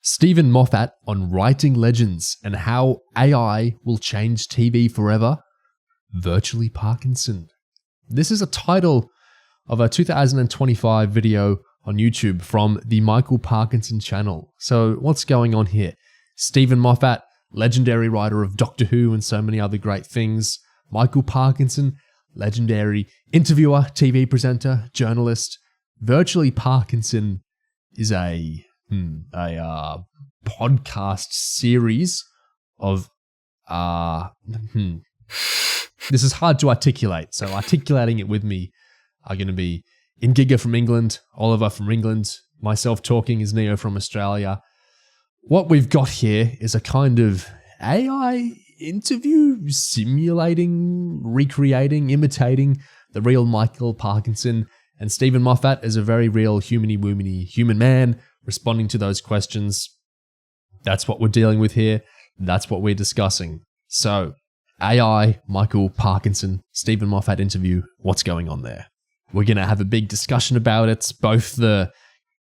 Steven Moffat on writing legends and how AI will change TV forever. Virtually Parkinson. This is a title of a 2025 video on YouTube from the Michael Parkinson channel. So what's going on here? Steven Moffat, legendary writer of Doctor Who and so many other great things. Michael Parkinson, legendary interviewer, TV presenter, journalist. Virtually Parkinson is a podcast series of This is hard to articulate, so articulating it with me are going to be Ingiga from England, Oliver from England, myself talking is Neo from Australia. What we've got here is a kind of AI interview simulating, recreating, imitating the real Michael Parkinson, and Steven Moffat is a very real humany-woomany human man responding to those questions. That's what we're dealing with here. That's what we're discussing. So, AI, Michael Parkinson, Steven Moffat interview, what's going on there? We're going to have a big discussion about it, both the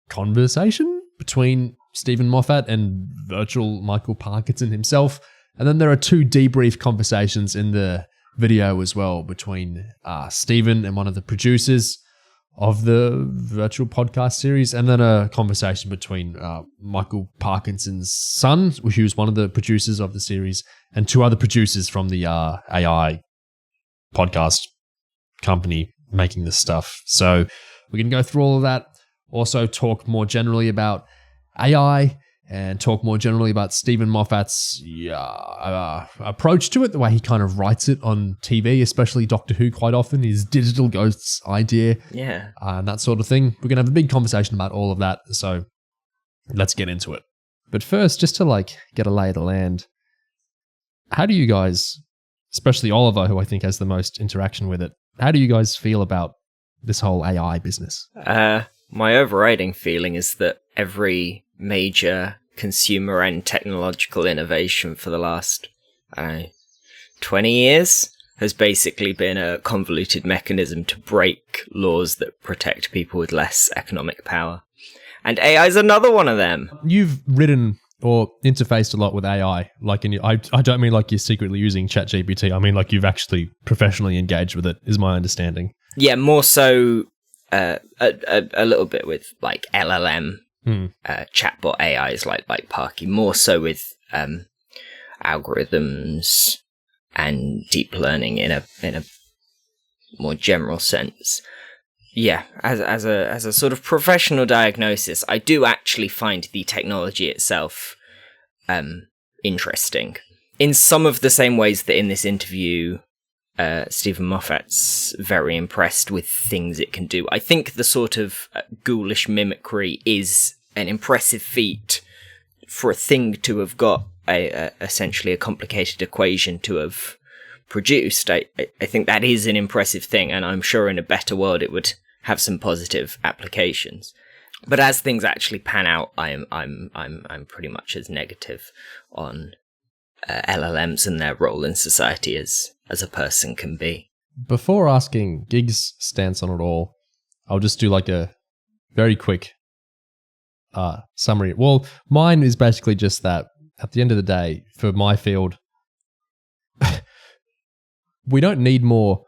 conversation between Steven Moffat and virtual Michael Parkinson himself, and then there are two debrief conversations in the video as well between Steven and one of the producers of the virtual podcast series, and then a conversation between Michael Parkinson's son, who's one of the producers of the series, and two other producers from the AI podcast company making this stuff. So we're going to go through all of that, also talk more generally about AI, and talk more generally about Steven Moffat's approach to it, the way he kind of writes it on TV, especially Doctor Who quite often, his digital ghosts idea, and that sort of thing. We're going to have a big conversation about all of that, so let's get into it. But first, just to get a lay of the land, how do you guys, especially Oliver, who I think has the most interaction with it, how do you guys feel about this whole AI business? My overriding feeling is that every major consumer and technological innovation for the last 20 years has basically been a convoluted mechanism to break laws that protect people with less economic power. And AI is another one of them. You've written or interfaced a lot with AI. I don't mean like you're secretly using ChatGPT. I mean like you've actually professionally engaged with it, is my understanding. Yeah, more so a little bit with like LLM. Chatbot AIs like Parky, more so with algorithms and deep learning in a more general sense. Yeah, as a sort of professional diagnosis, I do actually find the technology itself interesting in some of the same ways that in this interview Steven Moffat's very impressed with things it can do. I think the sort of ghoulish mimicry is an impressive feat for a thing to have got essentially a complicated equation to have produced. I think that is an impressive thing, and I'm sure in a better world it would have some positive applications. But as things actually pan out, I'm pretty much as negative on LLMs and their role in society as a person can be. Before asking Gig's stance on it all, I'll just do a very quick summary. Well, mine is basically just that at the end of the day, for my field, we don't need more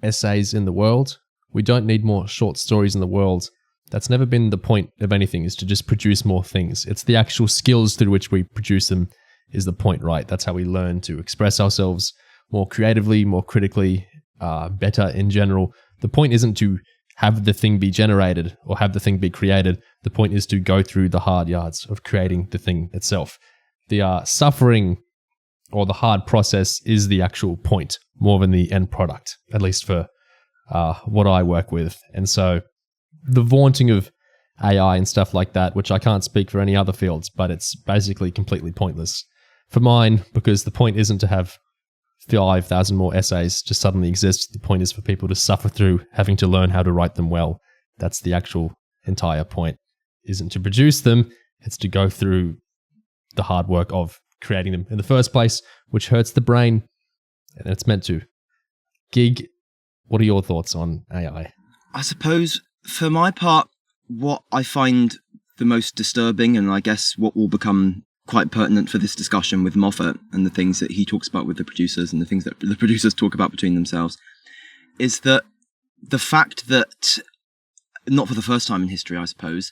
essays in the world. We don't need more short stories in the world. That's never been the point of anything, is to just produce more things. It's the actual skills through which we produce them is the point, right? That's how we learn to express ourselves more creatively, more critically, better in general. The point isn't to have the thing be generated or have the thing be created. The point is to go through the hard yards of creating the thing itself. The suffering or the hard process is the actual point more than the end product, at least for what I work with. And so the vaunting of AI and stuff like that, which I can't speak for any other fields, but it's basically completely pointless for mine, because the point isn't to have 5,000 more essays just suddenly exist. The point is for people to suffer through having to learn how to write them well. That's the actual entire point. Isn't to produce them, it's to go through the hard work of creating them in the first place, which hurts the brain, and it's meant to. Gig, what are your thoughts on AI? I suppose, for my part, what I find the most disturbing, and I guess what will become quite pertinent for this discussion with Moffat and the things that he talks about with the producers and the things that the producers talk about between themselves, is that the fact that, not for the first time in history, I suppose,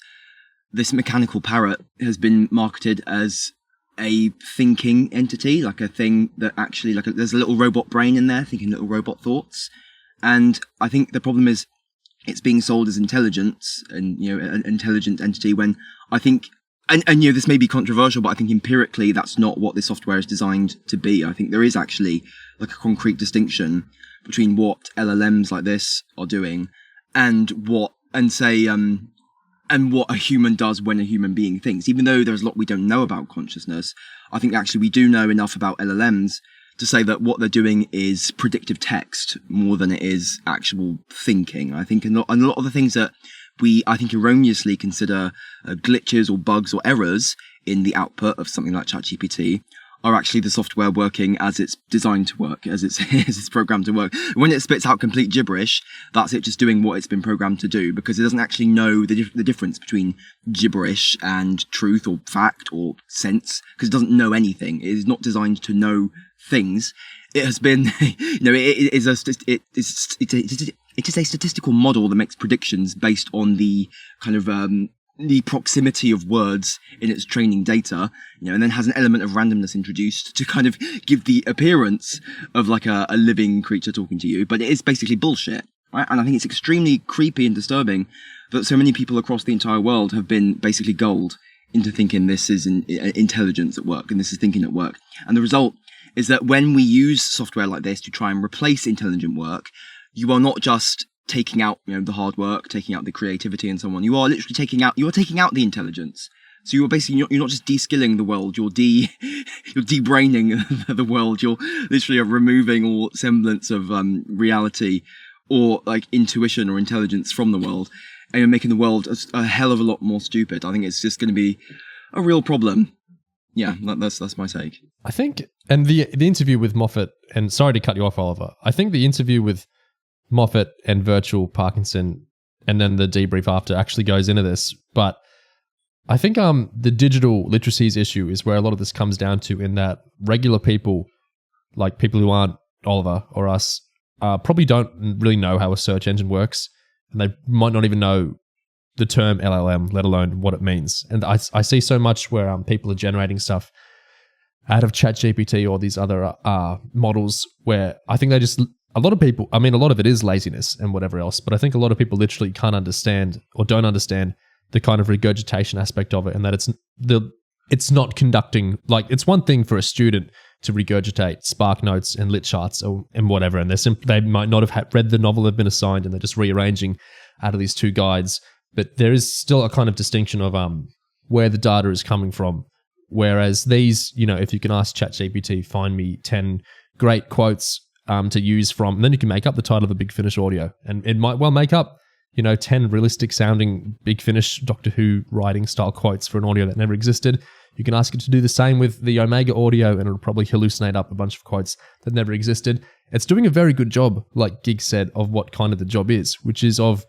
this mechanical parrot has been marketed as a thinking entity, like a thing that actually, there's a little robot brain in there thinking little robot thoughts. And I think the problem is it's being sold as intelligence and, an intelligent entity, when I think, and this may be controversial, but I think empirically that's not what this software is designed to be. I think there is actually a concrete distinction between what LLMs like this are doing and what a human does when a human being thinks. Even though there's a lot we don't know about consciousness, I think actually we do know enough about LLMs to say that what they're doing is predictive text more than it is actual thinking. I think a lot of the things that I think erroneously consider glitches or bugs or errors in the output of something like ChatGPT are actually the software working as it's designed to work, as it's programmed to work. When it spits out complete gibberish, that's it just doing what it's been programmed to do, because it doesn't actually know the difference between gibberish and truth or fact or sense, because it doesn't know anything. It is not designed to know things. It has been, it is a statistical model that makes predictions based on the kind of the proximity of words in its training data, and then has an element of randomness introduced to kind of give the appearance of like a living creature talking to you. But it is basically bullshit, right? And I think it's extremely creepy and disturbing that so many people across the entire world have been basically gulled into thinking this is intelligence at work and this is thinking at work. And the result is that when we use software like this to try and replace intelligent work, you are not just taking out, the hard work, taking out the creativity and so on. You are literally taking out the intelligence. So you're basically, you're not just de-skilling the world, you're de-braining the world. You're literally removing all semblance of reality or like intuition or intelligence from the world. And you're making the world a hell of a lot more stupid. I think it's just going to be a real problem. Yeah, that's my take. I think, and the interview with Moffat, and sorry to cut you off, Oliver, I think the interview with Moffat and Virtual Parkinson, and then the debrief after actually goes into this. But I think the digital literacies issue is where a lot of this comes down to, in that regular people, like people who aren't Oliver or us, probably don't really know how a search engine works, and they might not even know the term LLM, let alone what it means. And I see so much where people are generating stuff out of ChatGPT or these other models, where I think they just, a lot of people, a lot of it is laziness and whatever else, but I think a lot of people literally can't understand or don't understand the kind of regurgitation aspect of it, and that it's not conducting, like, it's one thing for a student to regurgitate Spark Notes and lit charts and whatever, and they might not have read the novel they've been assigned, and they're just rearranging out of these two guides. But there is still a kind of distinction of where the data is coming from. Whereas these, if you can ask ChatGPT, find me 10 great quotes to use from, and then you can make up the title of a Big Finish audio, and it might well make up 10 realistic sounding Big Finish Doctor Who writing style quotes for an audio that never existed. You can ask it to do the same with the Omega audio, and it'll probably hallucinate up a bunch of quotes that never existed. It's doing a very good job, like Gig said, of what kind of the job is, which is of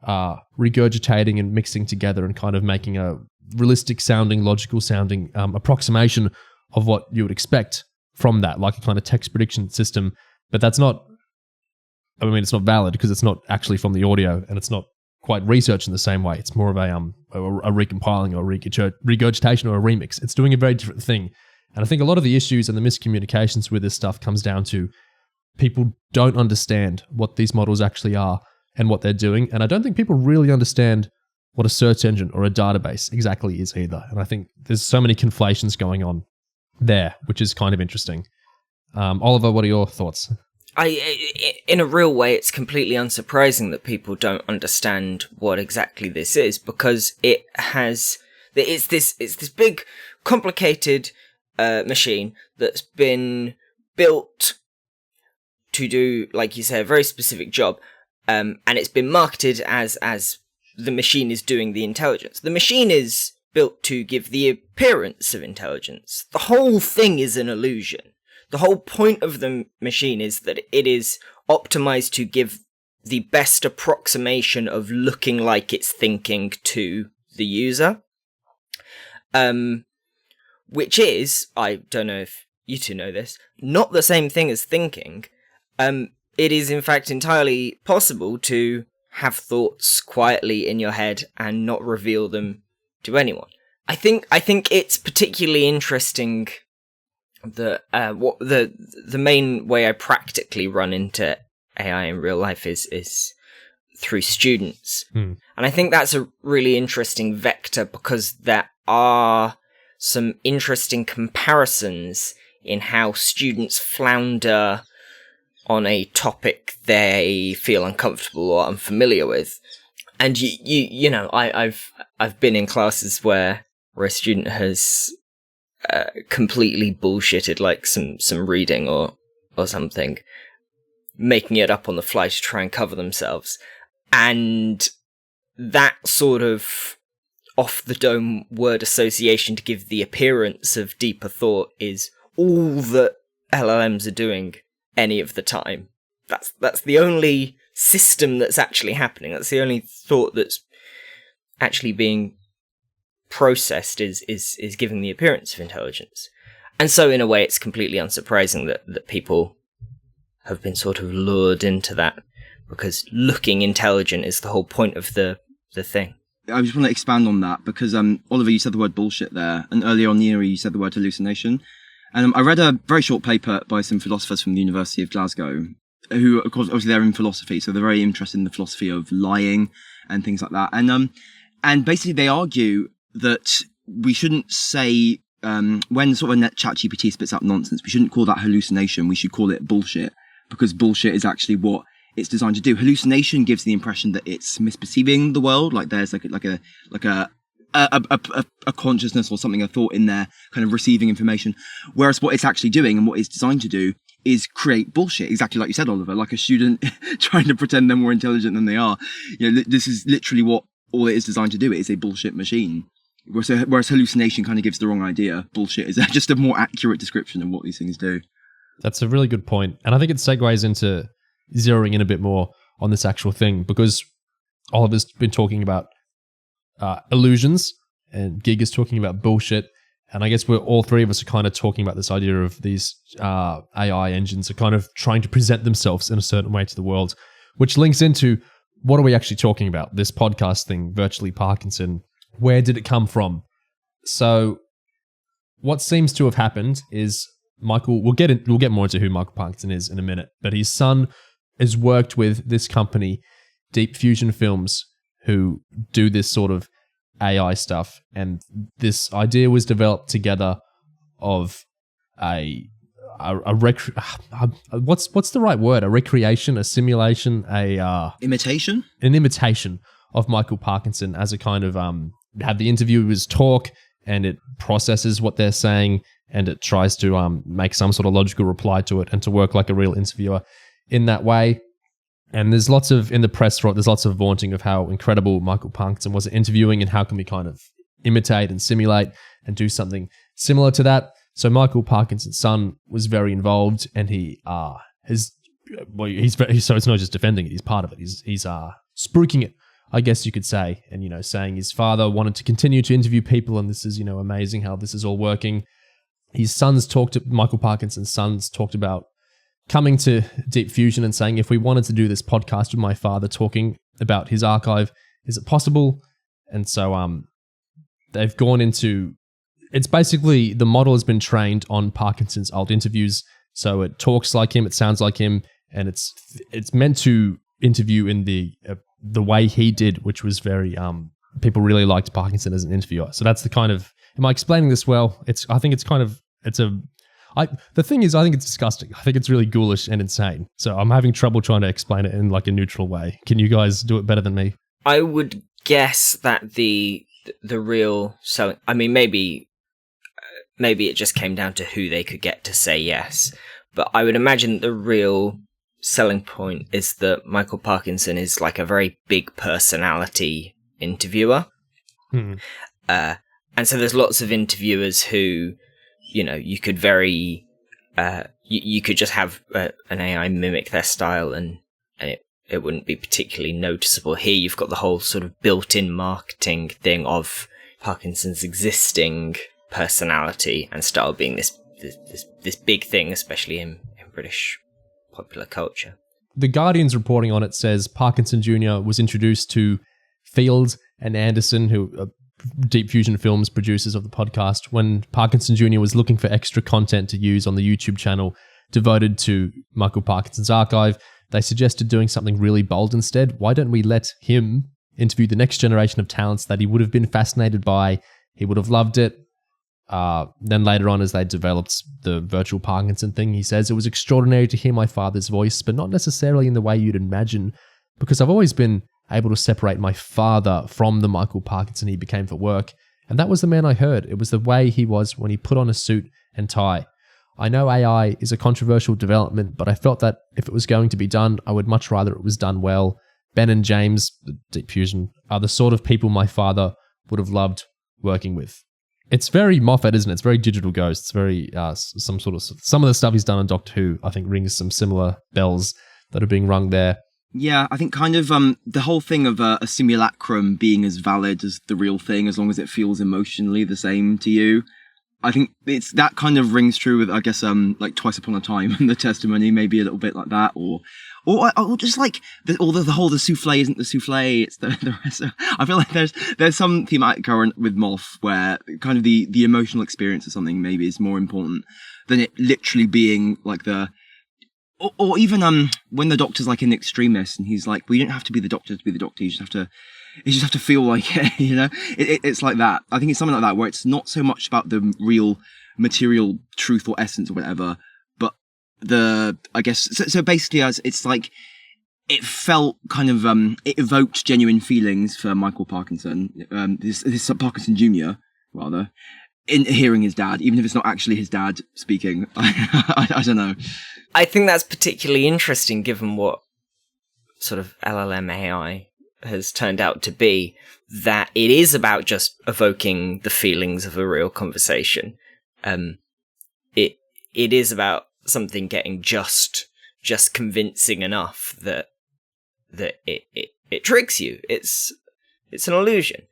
regurgitating and mixing together and kind of making a realistic sounding, logical sounding approximation of what you would expect from that, like a kind of text prediction system. But that's not, it's not valid because it's not actually from the audio, and it's not quite researched in the same way. It's more of a recompiling or regurgitation or a remix. It's doing a very different thing. And I think a lot of the issues and the miscommunications with this stuff comes down to people don't understand what these models actually are and what they're doing. And I don't think people really understand what a search engine or a database exactly is either. And I think there's so many conflations going on there, which is kind of interesting. Oliver, what are your thoughts? In a real way, it's completely unsurprising that people don't understand what exactly this is, because it's this big, complicated machine that's been built to do, like you say, a very specific job, and it's been marketed as the machine is doing the intelligence. The machine is built to give the appearance of intelligence. The whole thing is an illusion. The whole point of the machine is that it is optimized to give the best approximation of looking like it's thinking to the user. which is, I don't know if you two know this, not the same thing as thinking. It is in fact entirely possible to have thoughts quietly in your head and not reveal them to anyone. I think it's particularly interesting that what the main way I practically run into AI in real life is through students. And I think that's a really interesting vector because there are some interesting comparisons in how students flounder on a topic they feel uncomfortable or unfamiliar with. And you know, I've been in classes where a student has completely bullshitted like some reading or something, making it up on the fly to try and cover themselves. And that sort of off-the-dome word association to give the appearance of deeper thought is all that LLMs are doing any of the time. That's the only system that's actually happening. That's the only thought that's actually being processed is giving the appearance of intelligence. And so in a way it's completely unsurprising that people have been sort of lured into that, because looking intelligent is the whole point of the thing. I just want to expand on that because, Oliver, you said the word bullshit there, and earlier on, Neri, you said the word hallucination. And I read a very short paper by some philosophers from the University of Glasgow, who, of course, obviously they're in philosophy, so they're very interested in the philosophy of lying and things like that. And basically they argue that we shouldn't say, when sort of ChatGPT spits out nonsense, we shouldn't call that hallucination, we should call it bullshit, because bullshit is actually what it's designed to do. Hallucination gives the impression that it's misperceiving the world, like there's like a consciousness or something, a thought in there, kind of receiving information. Whereas what it's actually doing and what it's designed to do is create bullshit, exactly like you said, Oliver, like a student trying to pretend they're more intelligent than they are. You know, this is literally what all it is designed to do. It is a bullshit machine. Whereas hallucination kind of gives the wrong idea. Bullshit is just a more accurate description of what these things do. That's a really good point. And I think it segues into zeroing in a bit more on this actual thing, because Oliver's been talking about illusions and Gig is talking about bullshit. And I guess we're all three of us are kind of talking about this idea of these AI engines are kind of trying to present themselves in a certain way to the world, which links into what are we actually talking about? This podcast thing, Virtually Parkinson. Where did it come from? So what seems to have happened is Michael, we'll get more into who Michael Parkinson is in a minute, but his son has worked with this company, Deep Fusion Films, who do this sort of AI stuff. And this idea was developed together of what's the right word? A recreation, a simulation, imitation? An imitation of Michael Parkinson as a kind of have the interviewers talk, and it processes what they're saying, and it tries to make some sort of logical reply to it and to work like a real interviewer in that way. And there's lots of, in the press, there's lots of vaunting of how incredible Michael Parkinson was at interviewing and how can we kind of imitate and simulate and do something similar to that. So Michael Parkinson's son was very involved, and he's so it's not just defending it, he's part of it. He's spruiking it, I guess you could say, and, you know, saying his father wanted to continue to interview people, and this is, you know, amazing how this is all working. Michael Parkinson's sons talked about coming to Deep Fusion and saying, if we wanted to do this podcast with my father talking about his archive, is it possible? And so they've gone into, it's basically, the model has been trained on Parkinson's old interviews. So it talks like him, it sounds like him, and it's meant to interview in the way he did, which was very, people really liked Parkinson as an interviewer. So that's the kind of, am I explaining this well? The thing is, I think it's disgusting. I think it's really ghoulish and insane. So I'm having trouble trying to explain it in like a neutral way. Can you guys do it better than me? I would guess that the real selling, I mean, maybe it just came down to who they could get to say yes. But I would imagine the real selling point is that Michael Parkinson is like a very big personality interviewer. And so there's lots of interviewers who, you know, you could you could just have an AI mimic their style and it wouldn't be particularly noticeable. Here you've got the whole sort of built-in marketing thing of Parkinson's existing personality and style being this big thing, especially in British popular culture. The Guardian's reporting on it says Parkinson Jr. was introduced to Field and Anderson, who are Deep Fusion Films producers of the podcast, when Parkinson Jr. was looking for extra content to use on the YouTube channel devoted to Michael Parkinson's archive. They suggested doing something really bold instead. Why don't we let him interview the next generation of talents that he would have been fascinated by? He would have loved it. Then later on, as they developed the virtual Parkinson thing, he says, it was extraordinary to hear my father's voice, but not necessarily in the way you'd imagine, because I've always been able to separate my father from the Michael Parkinson he became for work. And that was the man I heard. It was the way he was when he put on a suit and tie. I know AI is a controversial development, but I felt that if it was going to be done, I would much rather it was done well. Ben and James, the Deep Fusion, are the sort of people my father would have loved working with. It's very Moffat, isn't it? It's very Digital Ghost. It's very some of the stuff he's done on Doctor Who, I think, rings some similar bells that are being rung there. Yeah, I think kind of the whole thing of a simulacrum being as valid as the real thing, as long as it feels emotionally the same to you. I think it's that kind of rings true with, I guess, like Twice Upon a Time and the testimony, maybe a little bit like that, or just like the whole the souffle isn't the souffle, it's the rest. I feel like there's some thematic current with Moff where kind of the emotional experience of something maybe is more important than it literally being like the. Or even when the Doctor's like an extremist and he's like, well, you don't have to be the Doctor to be the Doctor. You just have to feel like it, you know. It's like that. I think it's something like that where it's not so much about the real material truth or essence or whatever, but I guess so basically as it's like it felt kind of it evoked genuine feelings for Michael Parkinson, this Parkinson Jr. rather. In hearing his dad, even if it's not actually his dad speaking. I don't know. I think that's particularly interesting given what sort of LLM AI has turned out to be, that it is about just evoking the feelings of a real conversation. It is about something getting just convincing enough that it tricks you. It's an illusion.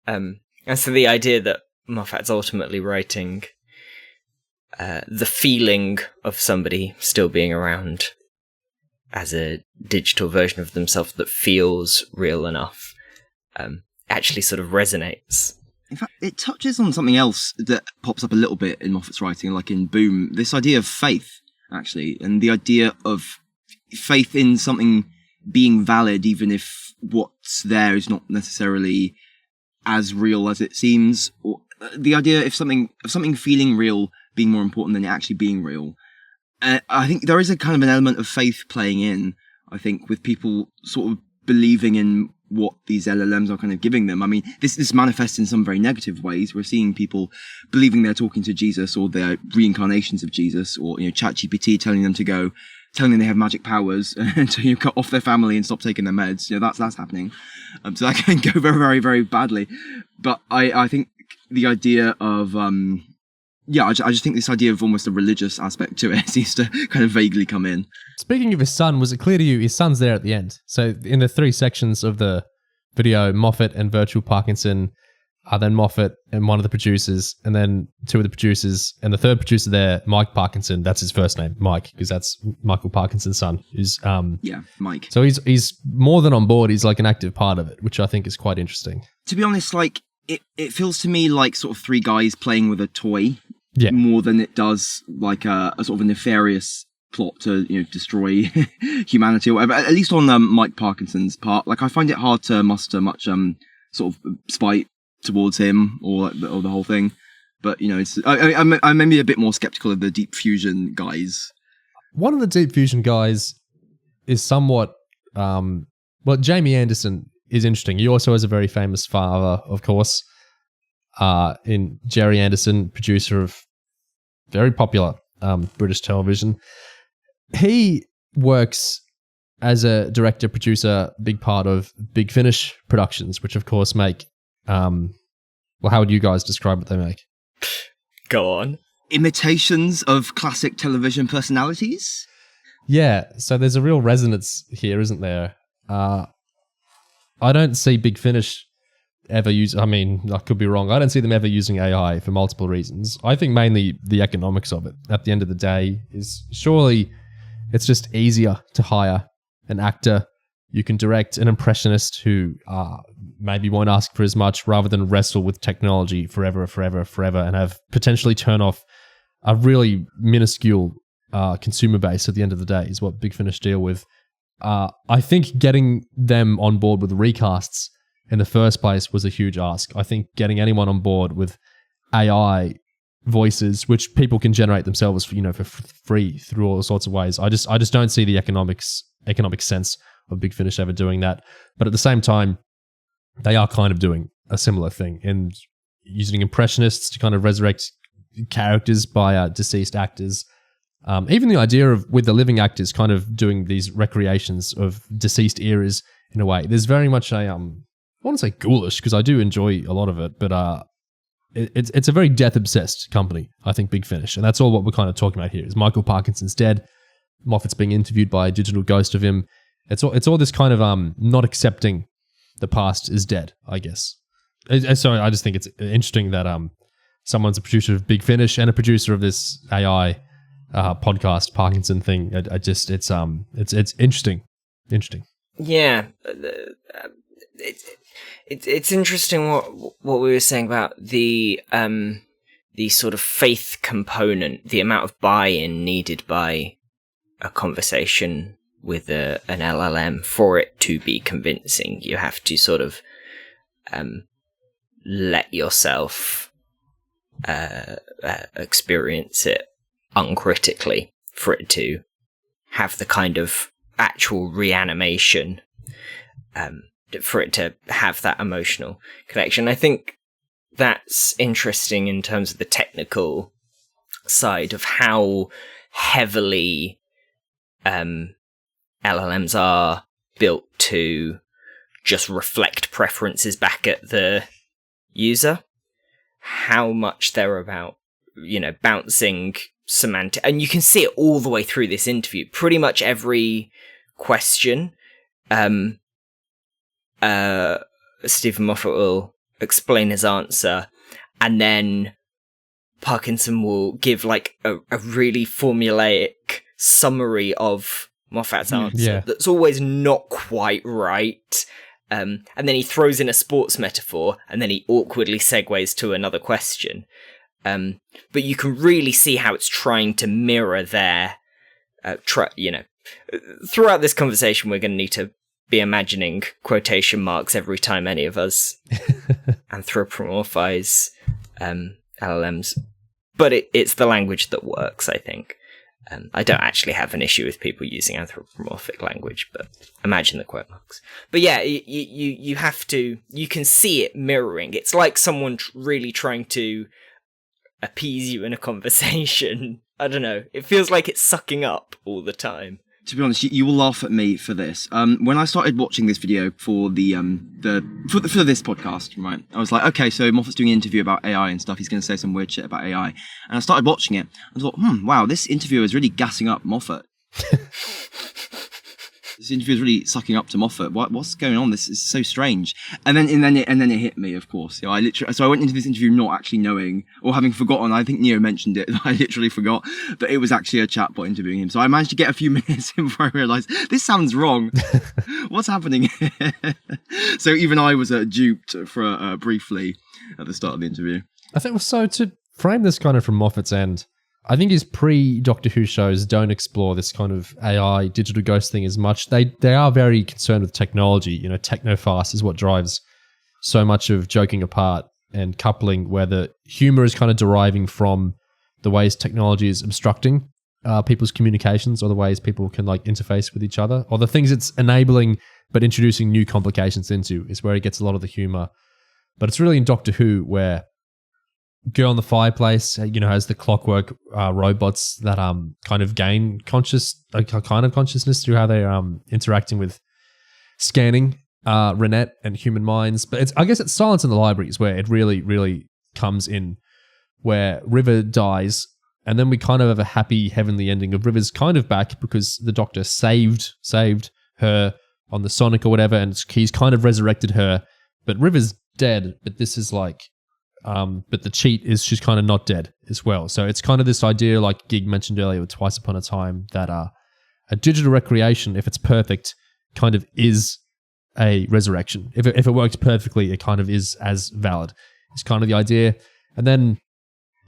And so the idea that Moffat's ultimately writing the feeling of somebody still being around as a digital version of themselves that feels real enough actually sort of resonates. In fact, it touches on something else that pops up a little bit in Moffat's writing, like in Boom, this idea of faith, actually, and the idea of faith in something being valid, even if what's there is not necessarily as real as it seems, or the idea of something feeling real being more important than it actually being real. I think there is a kind of an element of faith playing in, I think, with people sort of believing in what these LLMs are kind of giving them. I mean, this manifests in some very negative ways. We're seeing people believing they're talking to Jesus, or they're reincarnations of Jesus, or, ChatGPT telling them they have magic powers and to cut off their family and stop taking their meds. That's happening. So that can go very, very, very badly. But I think the idea of, I just think this idea of almost a religious aspect to it seems to kind of vaguely come in. Speaking of his son, was it clear to you his son's there at the end? So in the 3 sections of the video, Moffat and Virtual Parkinson, then Moffat and one of the producers, and then 2 of the producers, and the 3rd producer there, Mike Parkinson, that's his first name, Mike, because that's Michael Parkinson's son. Who's Mike. So he's more than on board, he's like an active part of it, which I think is quite interesting. To be honest, like, it feels to me like sort of 3 guys playing with a toy. Yeah. More than it does like a sort of a nefarious plot to destroy humanity or whatever. At least on Mike Parkinson's part, like I find it hard to muster much sort of spite towards him or the whole thing. But it's I'm maybe a bit more skeptical of the Deep Fusion guys. One of the Deep Fusion guys is somewhat Jamie Anderson is interesting. He also has a very famous father, of course. In Jerry Anderson, producer of very popular British television. He works as a director, producer, big part of Big Finish Productions, which of course make, how would you guys describe what they make? Go on. Imitations of classic television personalities? Yeah, so there's a real resonance here, isn't there? I don't see Big Finish ever use, I mean, I could be wrong. I don't see them ever using AI for multiple reasons. I think mainly the economics of it at the end of the day is surely it's just easier to hire an actor. You can direct an impressionist who maybe won't ask for as much rather than wrestle with technology forever and have potentially turn off a really minuscule consumer base at the end of the day is what Big Finish deal with. I think getting them on board with recasts in the first place was a huge ask. I think getting anyone on board with AI voices, which people can generate themselves, for free through all sorts of ways. I just don't see the economic sense of Big Finish ever doing that. But at the same time, they are kind of doing a similar thing and using impressionists to kind of resurrect characters by deceased actors. Even the idea of with the living actors kind of doing these recreations of deceased eras in a way. There's very much a I want to say ghoulish because I do enjoy a lot of it, but it's a very death-obsessed company, I think, Big Finish. And that's all what we're kind of talking about here is Michael Parkinson's dead. Moffat's being interviewed by a digital ghost of him. It's all this kind of not accepting the past is dead, I guess. So I just think it's interesting that someone's a producer of Big Finish and a producer of this AI podcast Parkinson thing. It's interesting. Yeah. It's interesting what we were saying about the sort of faith component, the amount of buy-in needed by a conversation with an LLM for it to be convincing. You have to sort of let yourself experience it uncritically for it to have the kind of actual reanimation, for it to have that emotional connection. I think that's interesting in terms of the technical side of how heavily LLMs are built to just reflect preferences back at the user. How much they're about, bouncing semantic. And you can see it all the way through this interview. Pretty much every question, Steven Moffat will explain his answer, and then Parkinson will give like a really formulaic summary of Moffat's answer that's always not quite right. And then he throws in a sports metaphor, and then he awkwardly segues to another question. But you can really see how it's trying to mirror their, throughout this conversation, we're going to need to be imagining quotation marks every time any of us anthropomorphize LLMs. But it's the language that works, I think. I don't actually have an issue with people using anthropomorphic language, but imagine the quote marks. But yeah, you have to, you can see it mirroring. It's like someone really trying to appease you in a conversation. I don't know. It feels like it's sucking up all the time. To be honest, you will laugh at me for this. When I started watching this video for the for this podcast, right, I was like, okay, so Moffat's doing an interview about AI and stuff. He's going to say some weird shit about AI, and I started watching it. I thought, wow, this interviewer is really gassing up Moffat. This interview is really sucking up to Moffat. What's going on? This is so strange. And then it hit me, of course. I went into this interview not actually knowing or having forgotten. I think Neo mentioned it. I literally forgot that it was actually a chatbot interviewing him. So I managed to get a few minutes in before I realised this sounds wrong. What's happening here? So even I was duped for briefly at the start of the interview. I think so. To frame this kind of from Moffat's end, I think his pre-Doctor Who shows don't explore this kind of AI digital ghost thing as much. They are very concerned with technology. Techno-fast is what drives so much of Joking Apart and Coupling, where the humor is kind of deriving from the ways technology is obstructing people's communications, or the ways people can interface with each other, or the things it's enabling but introducing new complications into is where he gets a lot of the humor. But it's really in Doctor Who where Girl in the Fireplace, has the clockwork robots that kind of gain kind of consciousness through how they're interacting with scanning Renette and human minds. But I guess it's Silence in the Library is where it really, really comes in, where River dies, and then we kind of have a happy heavenly ending of River's kind of back because the Doctor saved her on the Sonic or whatever, and he's kind of resurrected her, but River's dead, but this is like, but the cheat is she's kind of not dead as well. So it's kind of this idea, like Gig mentioned earlier with Twice Upon a Time, that a digital recreation, if it's perfect, kind of is a resurrection. If it works perfectly, it kind of is as valid. It's kind of the idea. And then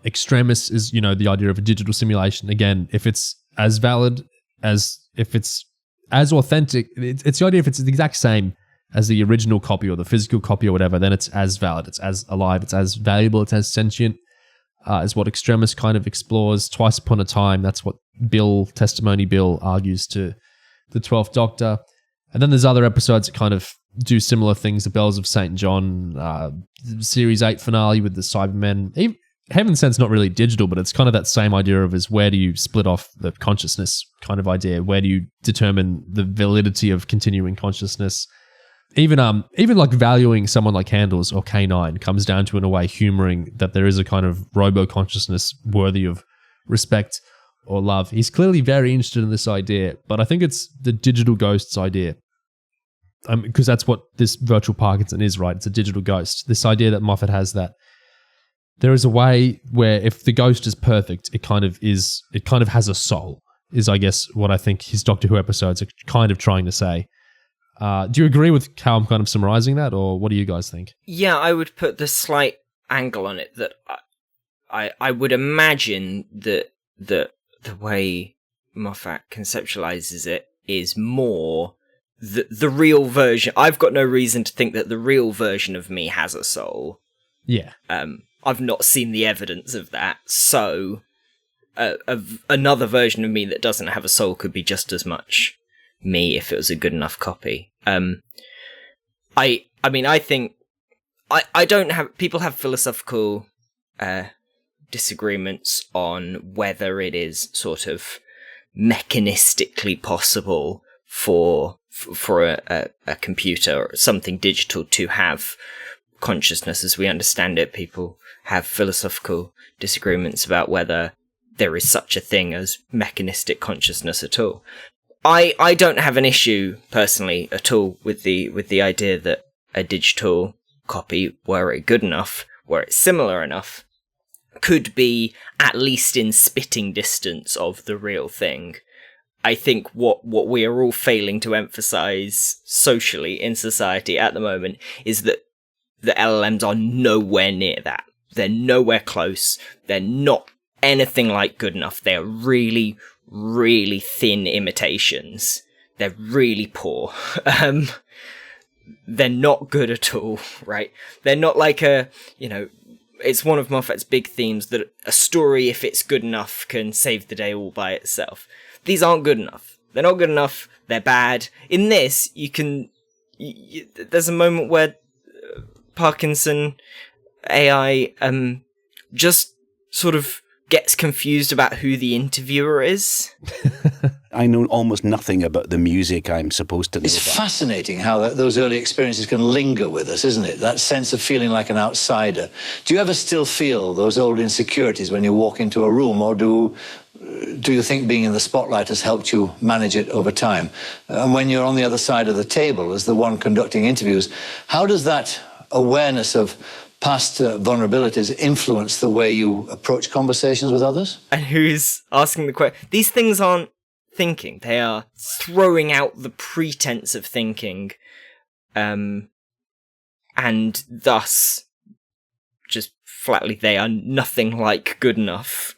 extremis is, the idea of a digital simulation. Again, if it's as valid as, if it's as authentic, it's the idea if it's the exact same as the original copy or the physical copy or whatever, then it's as valid, it's as alive, it's as valuable, it's as sentient, is what extremis kind of explores. Twice Upon a Time, that's what Testimony Bill argues to the 12th Doctor. And then there's other episodes that kind of do similar things. The Bells of St. John, Series 8 finale with the Cybermen. Heaven Sent's not really digital, but it's kind of that same idea of where do you split off the consciousness kind of idea? Where do you determine the validity of continuing consciousness? Even like valuing someone like Handles or K9 comes down to, in a way, humoring that there is a kind of robo-consciousness worthy of respect or love. He's clearly very interested in this idea, but I think it's the digital ghosts idea. Because that's what this virtual Parkinson is, right? It's a digital ghost. This idea that Moffat has that there is a way where if the ghost is perfect, it kind of has a soul, is I guess what I think his Doctor Who episodes are kind of trying to say. Do you agree with how I'm kind of summarizing that, or what do you guys think? Yeah, I would put the slight angle on it that I would imagine that the way Moffat conceptualizes it is more the real version. I've got no reason to think that the real version of me has a soul. Yeah. I've not seen the evidence of that, so another version of me that doesn't have a soul could be just as much me if it was a good enough copy. I think I don't have, people have philosophical disagreements on whether it is sort of mechanistically possible for a computer or something digital to have consciousness as we understand it. People have philosophical disagreements about whether there is such a thing as mechanistic consciousness at all. I don't have an issue personally at all with the idea that a digital copy, were it good enough, were it similar enough, could be at least in spitting distance of the real thing. I think what we are all failing to emphasize socially in society at the moment is that the LLMs are nowhere near that. They're nowhere close. They're not anything like good enough. They're really, really thin imitations. They're really poor. They're not good at all, right? They're not like it's one of Moffat's big themes that a story, if it's good enough, can save the day all by itself. These aren't good enough. They're not good enough. They're bad. In this, there's a moment where Parkinson AI just sort of gets confused about who the interviewer is. I know almost nothing about the music I'm supposed to know. It's fascinating how those early experiences can linger with us, isn't it? That sense of feeling like an outsider. Do you ever still feel those old insecurities when you walk into a room, or do you think being in the spotlight has helped you manage it over time? And when you're on the other side of the table as the one conducting interviews, how does that awareness of past vulnerabilities influence the way you approach conversations with others? And who's asking the question? These things aren't thinking. They are throwing out the pretense of thinking, and thus just flatly they are nothing like good enough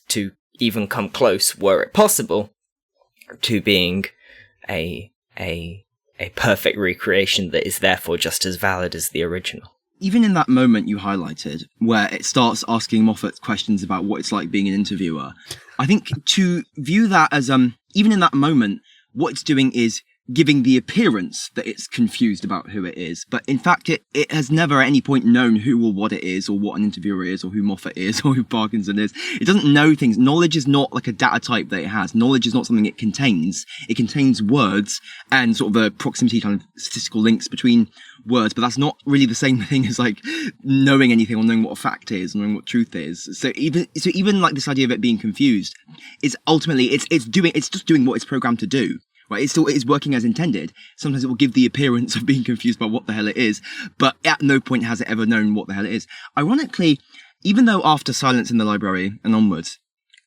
to even come close, were it possible, to being a perfect recreation that is therefore just as valid as the original. Even in that moment you highlighted, where it starts asking Moffat questions about what it's like being an interviewer, I think to view that as, even in that moment, what it's doing is giving the appearance that it's confused about who it is. But in fact, it has never at any point known who or what it is, or what an interviewer is, or who Moffat is, or who Parkinson is. It doesn't know things. Knowledge is not like a data type that it has. Knowledge is not something it contains. It contains words and sort of a proximity kind of statistical links between words, but that's not really the same thing as like knowing anything or knowing what a fact is, knowing what truth is. So even like this idea of it being confused is ultimately it's just doing what it's programmed to do. right? It is working as intended. Sometimes it will give the appearance of being confused by what the hell it is, but at no point has it ever known what the hell it is. Ironically, even though after Silence in the Library and onwards,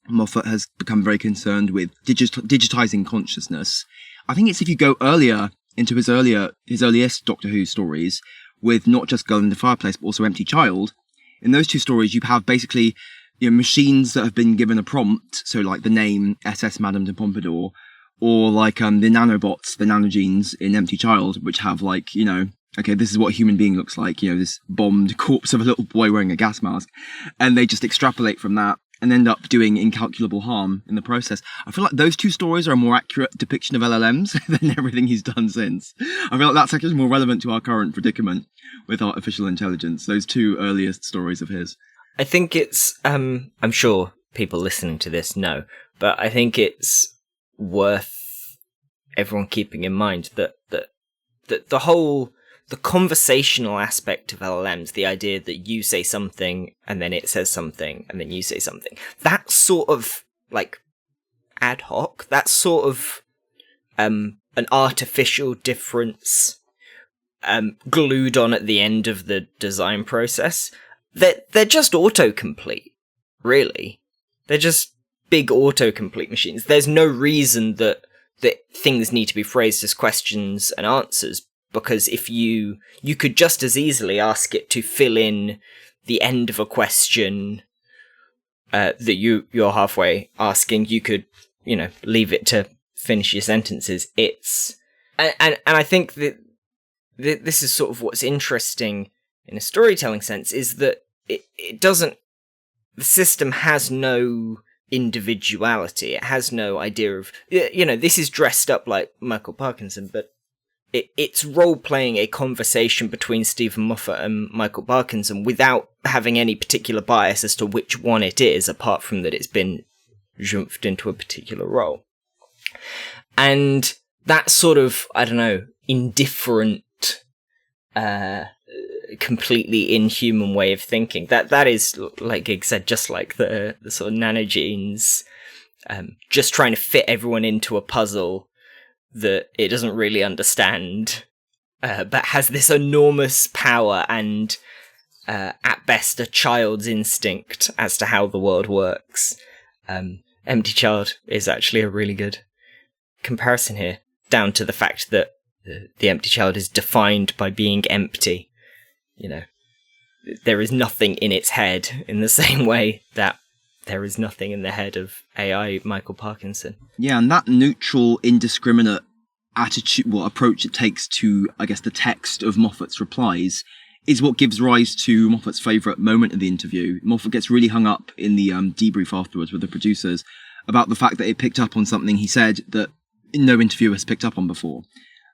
Moffat has become very concerned with digitizing consciousness, I think it's if you go earlier into his earliest Doctor Who stories, with not just Girl in the Fireplace, but also Empty Child. In those two stories, you have basically machines that have been given a prompt, so like the name SS Madame de Pompadour, or like the nanobots, the nanogenes in Empty Child, which have like, okay, this is what a human being looks like, this bombed corpse of a little boy wearing a gas mask. And they just extrapolate from that and end up doing incalculable harm in the process. I feel like those two stories are a more accurate depiction of LLMs than everything he's done since. I feel like that's actually more relevant to our current predicament with artificial intelligence, those two earliest stories of his. I think it's, I'm sure people listening to this know, but I think it's worth everyone keeping in mind that the conversational aspect of LLMs, the idea that you say something and then it says something and then you say something, that's sort of like ad hoc. That's sort of an artificial difference glued on at the end of the design process. They're just autocomplete, really. They're just big autocomplete machines. There's no reason that things need to be phrased as questions and answers, because if you could just as easily ask it to fill in the end of a question that you're halfway asking. You could, leave it to finish your sentences. And I think that this is sort of what's interesting in a storytelling sense, is that it doesn't, the system has no individuality. It has no idea of, this is dressed up like Michael Parkinson, but it's role-playing a conversation between Steven Moffat and Michael Parkinson without having any particular bias as to which one it is, apart from that it's been zhoomphed into a particular role. And that sort of, indifferent, completely inhuman way of thinking, that is, like Gig said, just like the sort of nanogenes, just trying to fit everyone into a puzzle that it doesn't really understand, but has this enormous power and, at best, a child's instinct as to how the world works. Empty Child is actually a really good comparison here, down to the fact that the empty child is defined by being empty. There is nothing in its head in the same way that there is nothing in the head of AI Michael Parkinson. Yeah, and that neutral, indiscriminate approach it takes to, I guess, the text of Moffat's replies is what gives rise to Moffat's favourite moment of the interview. Moffat gets really hung up in the debrief afterwards with the producers about the fact that it picked up on something he said that no interviewer has picked up on before.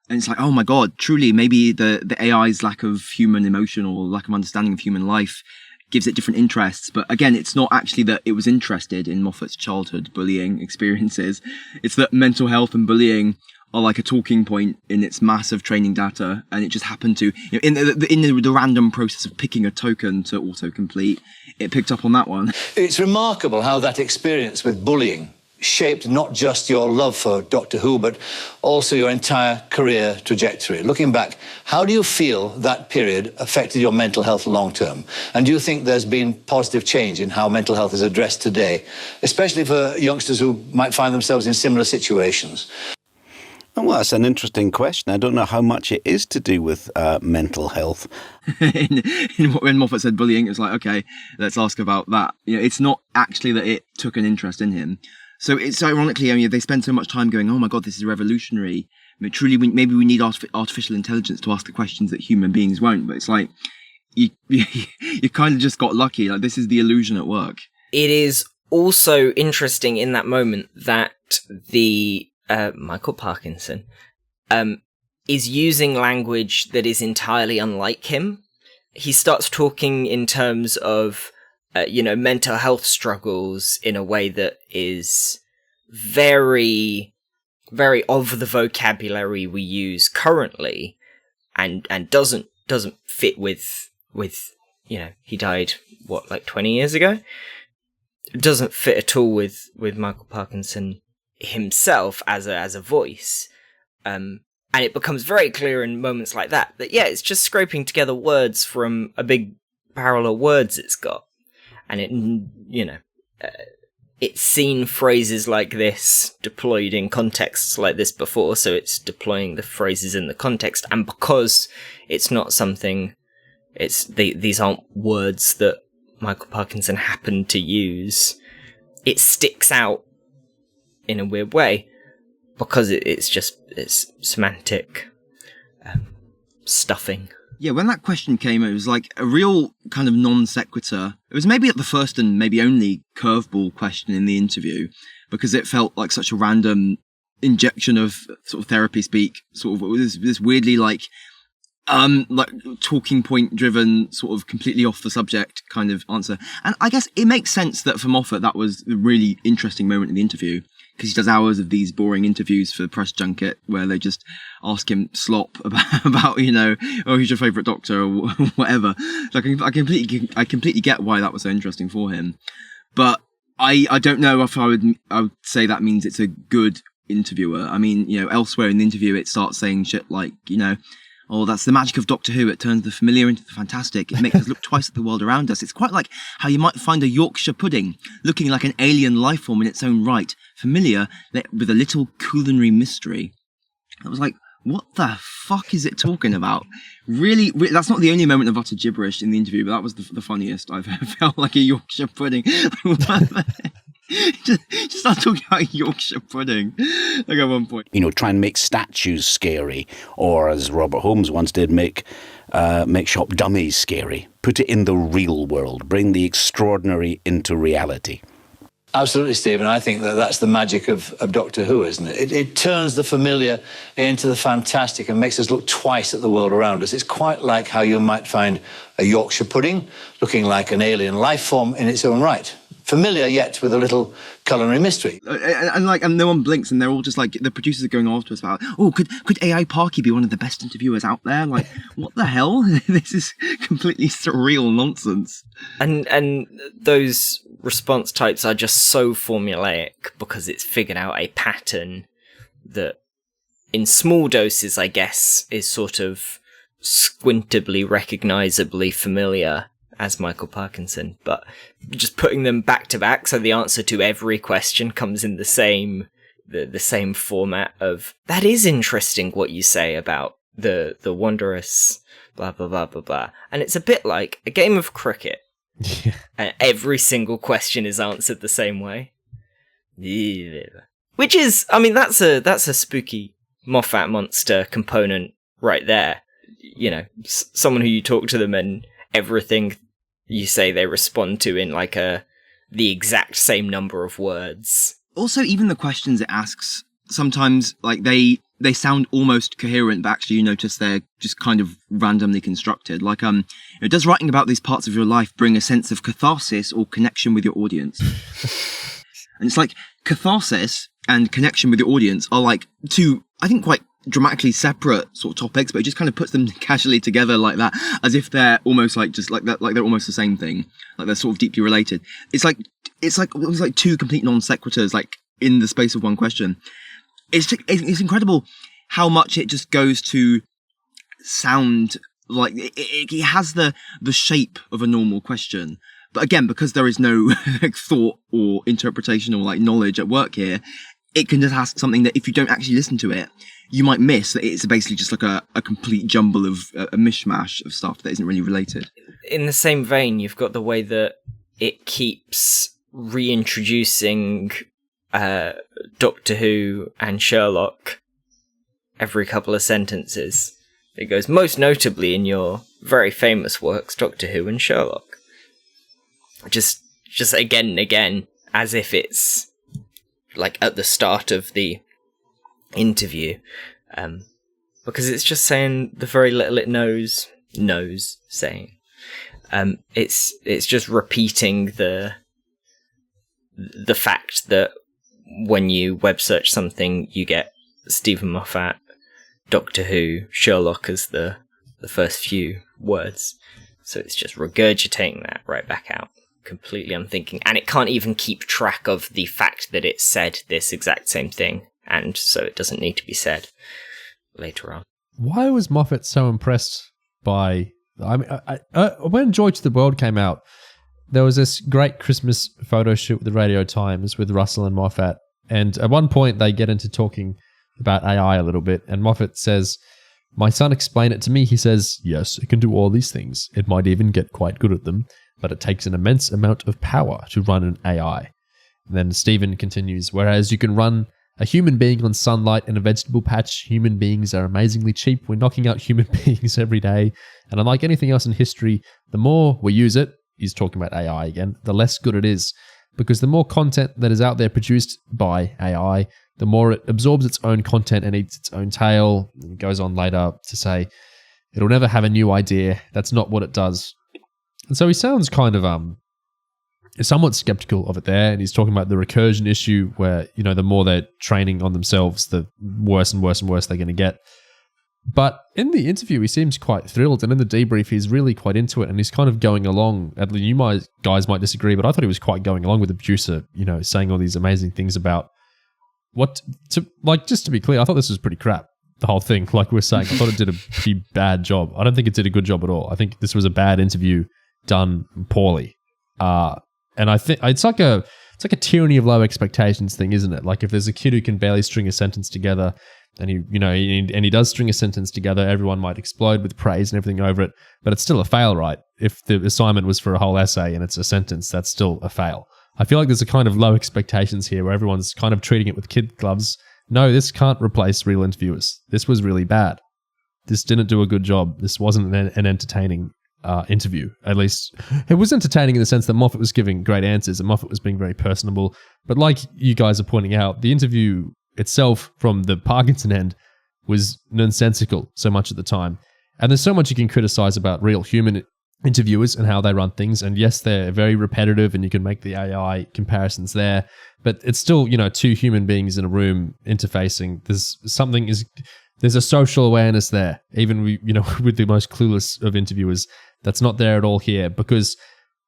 And it's like, oh my God, truly, maybe the AI's lack of human emotion or lack of understanding of human life gives it different interests. But again, it's not actually that it was interested in Moffat's childhood bullying experiences. It's that mental health and bullying are like a talking point in its massive training data. And it just happened to, in the random process of picking a token to autocomplete, it picked up on that one. It's remarkable how that experience with bullying shaped not just your love for Doctor Who, but also your entire career trajectory. Looking back, how do you feel that period affected your mental health long term? And do you think there's been positive change in how mental health is addressed today, especially for youngsters who might find themselves in similar situations? Well, that's an interesting question. I don't know how much it is to do with mental health. When Moffat said bullying, it's like, okay, let's ask about that. It's not actually that it took an interest in him. So it's ironically, they spend so much time going, oh my God, this is revolutionary. Truly, maybe we need artificial intelligence to ask the questions that human beings won't. But it's like, you kind of just got lucky. Like, this is the illusion at work. It is also interesting in that moment that the Michael Parkinson is using language that is entirely unlike him. He starts talking in terms of mental health struggles in a way that is very, very of the vocabulary we use currently, and doesn't fit with he died, 20 years ago? It doesn't fit at all with Michael Parkinson himself as a voice. And it becomes very clear in moments like that, yeah, it's just scraping together words from a big parallel words it's got. And it, it's seen phrases like this deployed in contexts like this before, so it's deploying the phrases in the context. And because it's not something, these aren't words that Michael Parkinson happened to use, it sticks out in a weird way because it's semantic stuffing. Yeah, when that question came, it was like a real kind of non sequitur. It was maybe the first and maybe only curveball question in the interview, because it felt like such a random injection of sort of therapy speak, sort of this weirdly like talking point driven, sort of completely off the subject kind of answer. And I guess it makes sense that for Moffat that was a really interesting moment in the interview, because he does hours of these boring interviews for the press junket where they just ask him slop about who's your favourite doctor or whatever. So I completely get why that was so interesting for him. But I don't know if I would say that means it's a good interviewer. I mean, elsewhere in the interview it starts saying shit like, oh, that's the magic of Doctor Who. It turns the familiar into the fantastic. It makes us look twice at the world around us. It's quite like how you might find a Yorkshire pudding looking like an alien life form in its own right, familiar with a little culinary mystery. I was like, what the fuck is it talking about? Really, that's not the only moment of utter gibberish in the interview, but that was the funniest I've ever felt like a Yorkshire pudding. just start talking about Yorkshire pudding like at one point. Try and make statues scary, or as Robert Holmes once did, make shop dummies scary. Put it in the real world. Bring the extraordinary into reality. Absolutely, Stephen. I think that's the magic of Doctor Who, isn't it? It turns the familiar into the fantastic and makes us look twice at the world around us. It's quite like how you might find a Yorkshire pudding looking like an alien life form in its own right. Familiar, yet with a little culinary mystery. And no one blinks, and they're all just like, the producers are going after us about, oh, could AI Parky be one of the best interviewers out there? Like, what the hell? This is completely surreal nonsense. And those response types are just so formulaic because it's figured out a pattern that, in small doses, I guess, is sort of squintably, recognisably familiar as Michael Parkinson, but just putting them back to back so the answer to every question comes in the same format of, that is interesting what you say about the wondrous blah blah blah blah blah. And it's a bit like a game of cricket. Yeah. And every single question is answered the same way. Which is, I mean, that's a spooky Moffat monster component right there. Someone who you talk to them and everything you say they respond to in like the exact same number of words. Also, even the questions it asks, sometimes like they sound almost coherent, but actually you notice they're just kind of randomly constructed. Like, does writing about these parts of your life bring a sense of catharsis or connection with your audience? And it's like catharsis and connection with your audience are like two, I think, quite dramatically separate sort of topics, but it just kind of puts them casually together like that, as if they're almost like just like that, like they're almost the same thing, like they're sort of deeply related. It's like two complete non sequiturs, like in the space of one question. It's incredible how much it just goes to sound like it has the shape of a normal question. But again, because there is no thought or interpretation or like knowledge at work here, it can just ask something that if you don't actually listen to it, you might miss that it's basically just like a complete jumble of a mishmash of stuff that isn't really related. In the same vein, you've got the way that it keeps reintroducing Doctor Who and Sherlock every couple of sentences. It goes, most notably in your very famous works, Doctor Who and Sherlock. Just again and again, as if it's like at the start of the interview, because it's just saying the very little it knows saying. It's just repeating the fact that when you web search something, you get Steven Moffat, Doctor Who, Sherlock as the first few words. So it's just regurgitating that right back out, completely unthinking. And it can't even keep track of the fact that it said this exact same thing, and so it doesn't need to be said. later on. Why was Moffat so impressed by... I mean, when Joy to the World came out, there was this great Christmas photo shoot with the Radio Times with Russell and Moffat. And at one point, they get into talking about AI a little bit. And Moffat says, "My son explained it to me. He says, yes, it can do all these things. It might even get quite good at them. But it takes an immense amount of power to run an AI." And then Steven continues, "Whereas you can run a human being on sunlight in a vegetable patch, human beings are amazingly cheap. We're knocking out human beings every day. And unlike anything else in history, the more we use it," he's talking about AI again, "the less good it is. Because the more content that is out there produced by AI, the more it absorbs its own content and eats its own tail." And it goes on later to say, "It'll never have a new idea. That's not what it does." And so he sounds kind of somewhat skeptical of it there. And he's talking about the recursion issue where, you know, the more they're training on themselves, the worse and worse and worse they're going to get. But in the interview, he seems quite thrilled. And in the debrief, he's really quite into it. And he's kind of going along. You guys might disagree, but I thought he was quite going along with the producer, you know, saying all these amazing things about just to be clear, I thought this was pretty crap. The whole thing, like we were saying, I thought it did a pretty bad job. I don't think it did a good job at all. I think this was a bad interview done poorly. And I think it's like a tyranny of low expectations thing, isn't it? Like if there's a kid who can barely string a sentence together, and he does string a sentence together, everyone might explode with praise and everything over it, but it's still a fail, right? If the assignment was for a whole essay and it's a sentence, that's still a fail. I feel like there's a kind of low expectations here where everyone's kind of treating it with kid gloves. No, this can't replace real interviewers. This was really bad. This didn't do a good job. This wasn't an entertaining interview. At least it was entertaining in the sense that Moffat was giving great answers and Moffat was being very personable. But like you guys are pointing out, the interview itself from the Parkinson end was nonsensical so much at the time. And there's so much you can criticize about real human interviewers and how they run things. And yes, they're very repetitive and you can make the AI comparisons there, but it's still, you know, two human beings in a room interfacing. There's a social awareness there, even with the most clueless of interviewers. That's not there at all here, because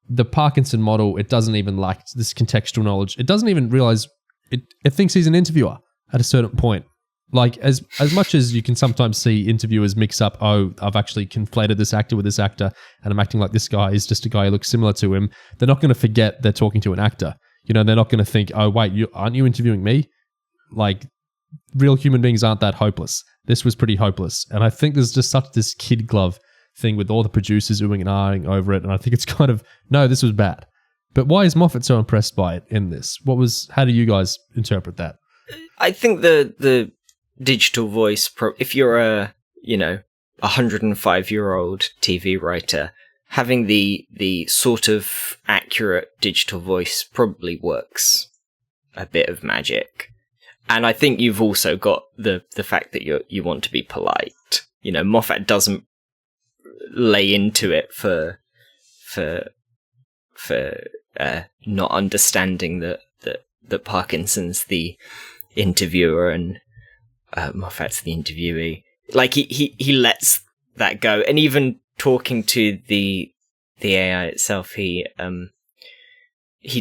the Parkinson model, it doesn't even like this contextual knowledge. It doesn't even realize it thinks he's an interviewer at a certain point. Like as much as you can sometimes see interviewers mix up, oh, I've actually conflated this actor with this actor and I'm acting like this guy is just a guy who looks similar to him. They're not going to forget they're talking to an actor. You know, they're not going to think, oh, wait, aren't you interviewing me? Like real human beings aren't that hopeless. This was pretty hopeless. And I think there's just such this kid glove thing with all the producers oohing and ahhing over it. And I think it's kind of, no, this was bad. But why is Moffat so impressed by it in this? How do you guys interpret that? I think the digital voice, if you're a 105-year-old TV writer, having the sort of accurate digital voice probably works a bit of magic. And I think you've also got the fact that you want to be polite. You know, Moffat doesn't lay into it for not understanding that Parkinson's the interviewer and Moffat's the interviewee. Like he lets that go, and even talking to the AI itself, he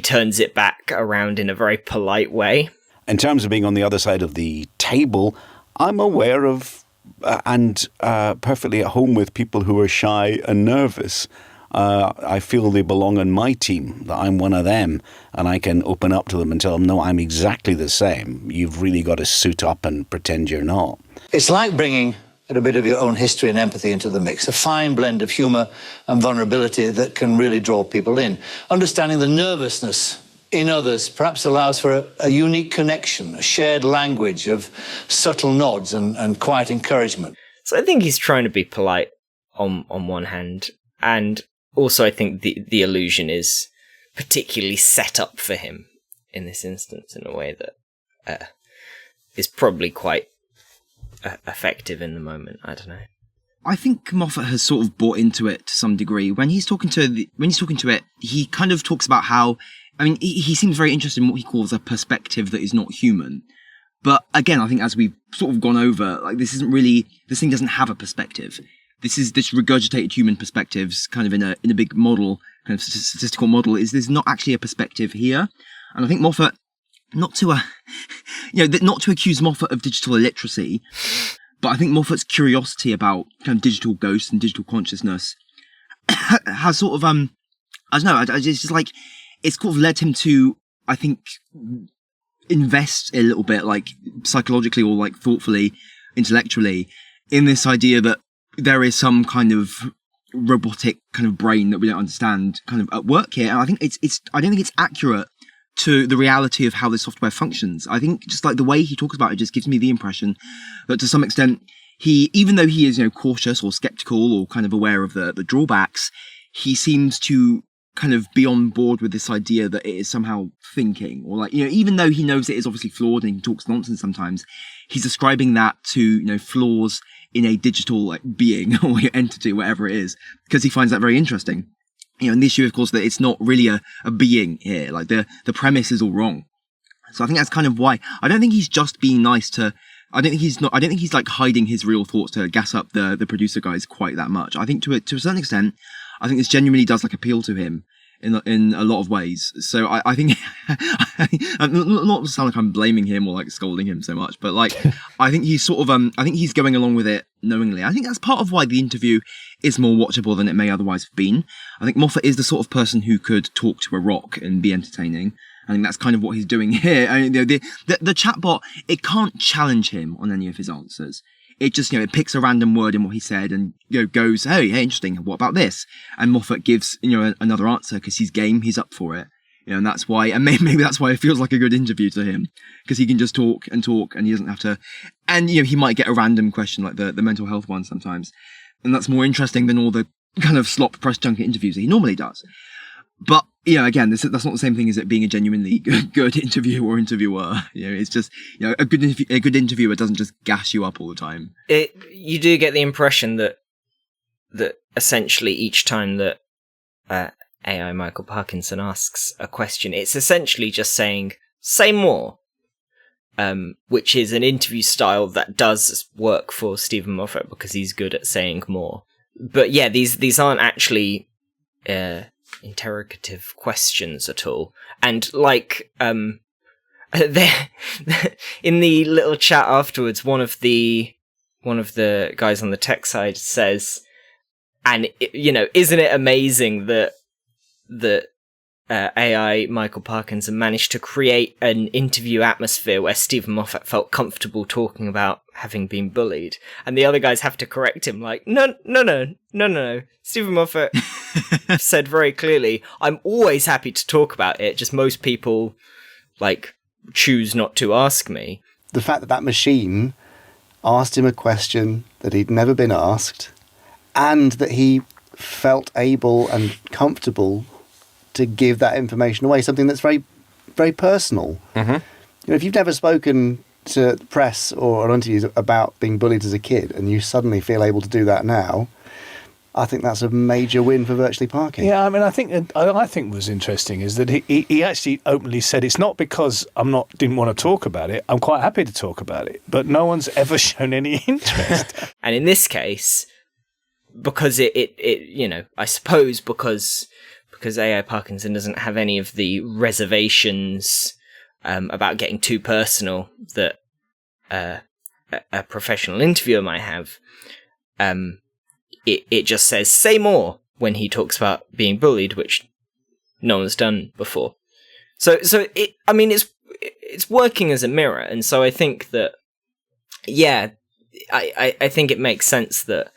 turns it back around in a very polite way. In terms of being on the other side of the table, I'm aware of and perfectly at home with people who are shy and nervous. I feel they belong on my team, that I'm one of them, and I can open up to them and tell them, no, I'm exactly the same. You've really got to suit up and pretend you're not. It's like bringing a bit of your own history and empathy into the mix, a fine blend of humour and vulnerability that can really draw people in. Understanding the nervousness in others perhaps allows for a unique connection, a shared language of subtle nods and quiet encouragement. So I think he's trying to be polite on one hand, and also I think the illusion is particularly set up for him in this instance in a way that is probably quite effective in the moment. I don't know. I think Moffat has sort of bought into it to some degree. When he's talking to it, he kind of talks about how, I mean, he seems very interested in what he calls a perspective that is not human. But again, I think as we've sort of gone over, like this thing doesn't have a perspective. This regurgitated human perspectives kind of in a big model, kind of statistical model, there's not actually a perspective here. And I think Moffat, not to accuse Moffat of digital illiteracy, But I think Moffat's curiosity about kind of digital ghosts and digital consciousness has sort of, I don't know, it's just like, it's kind of led him to, I think, invest a little bit, like psychologically or like thoughtfully, intellectually, in this idea that there is some kind of robotic kind of brain that we don't understand kind of at work here. And I think I don't think it's accurate to the reality of how this software functions. I think just like the way he talks about it just gives me the impression that to some extent even though he is, cautious or skeptical or kind of aware of the drawbacks, he seems to kind of be on board with this idea that it is somehow thinking, or like, even though he knows it is obviously flawed and he talks nonsense sometimes, he's ascribing that to, flaws in a digital like being or entity, whatever it is, because he finds that very interesting. And the issue, of course, that it's not really a being here. Like the premise is all wrong. So I think that's kind of why I don't think he's just being nice to. I don't think he's like hiding his real thoughts to gas up the producer guys quite that much. I think to a certain extent, I think this genuinely does like appeal to him in a lot of ways. So I think not to sound like I'm blaming him or like scolding him so much, but like I think he's sort of I think he's going along with it knowingly. I think that's part of why the interview is more watchable than it may otherwise have been. I think Moffat is the sort of person who could talk to a rock and be entertaining. I think that's kind of what he's doing here. I mean, the chatbot, it can't challenge him on any of his answers. It just, it picks a random word in what he said and goes, hey, interesting. What about this? And Moffat gives, another answer because he's game. He's up for it. And that's why, and maybe that's why it feels like a good interview to him, because he can just talk and he doesn't have to, and, he might get a random question like the mental health one sometimes. And that's more interesting than all the kind of slop press junket interviews that he normally does. But, again, that's not the same thing as it being a genuinely good interview or interviewer. It's just, a good interviewer doesn't just gas you up all the time. You do get the impression that essentially each time that AI Michael Parkinson asks a question, it's essentially just saying, say more, which is an interview style that does work for Steven Moffat because he's good at saying more. But yeah, these aren't actually interrogative questions at all. And like in the little chat afterwards, one of the guys on the tech side says, and isn't it amazing that AI Michael Parkinson managed to create an interview atmosphere where Steven Moffat felt comfortable talking about having been bullied, and the other guys have to correct him like, no. Steven Moffat said very clearly, I'm always happy to talk about it, just most people like choose not to ask me. The fact that machine asked him a question that he'd never been asked, and that he felt able and comfortable to give that information away, something that's very, very personal. Mm-hmm. If you've never spoken to the press or on interviews about being bullied as a kid, and you suddenly feel able to do that now, I think that's a major win for virtually parking. Yeah, I mean, I think was interesting is that he actually openly said it's not because didn't want to talk about it. I'm quite happy to talk about it, but no one's ever shown any interest. And in this case, because I suppose because AI Parkinson doesn't have any of the reservations about getting too personal that a professional interviewer might have, it just says, say more when he talks about being bullied, which no one's done before. So it's working as a mirror. And so I think that, yeah, I think it makes sense that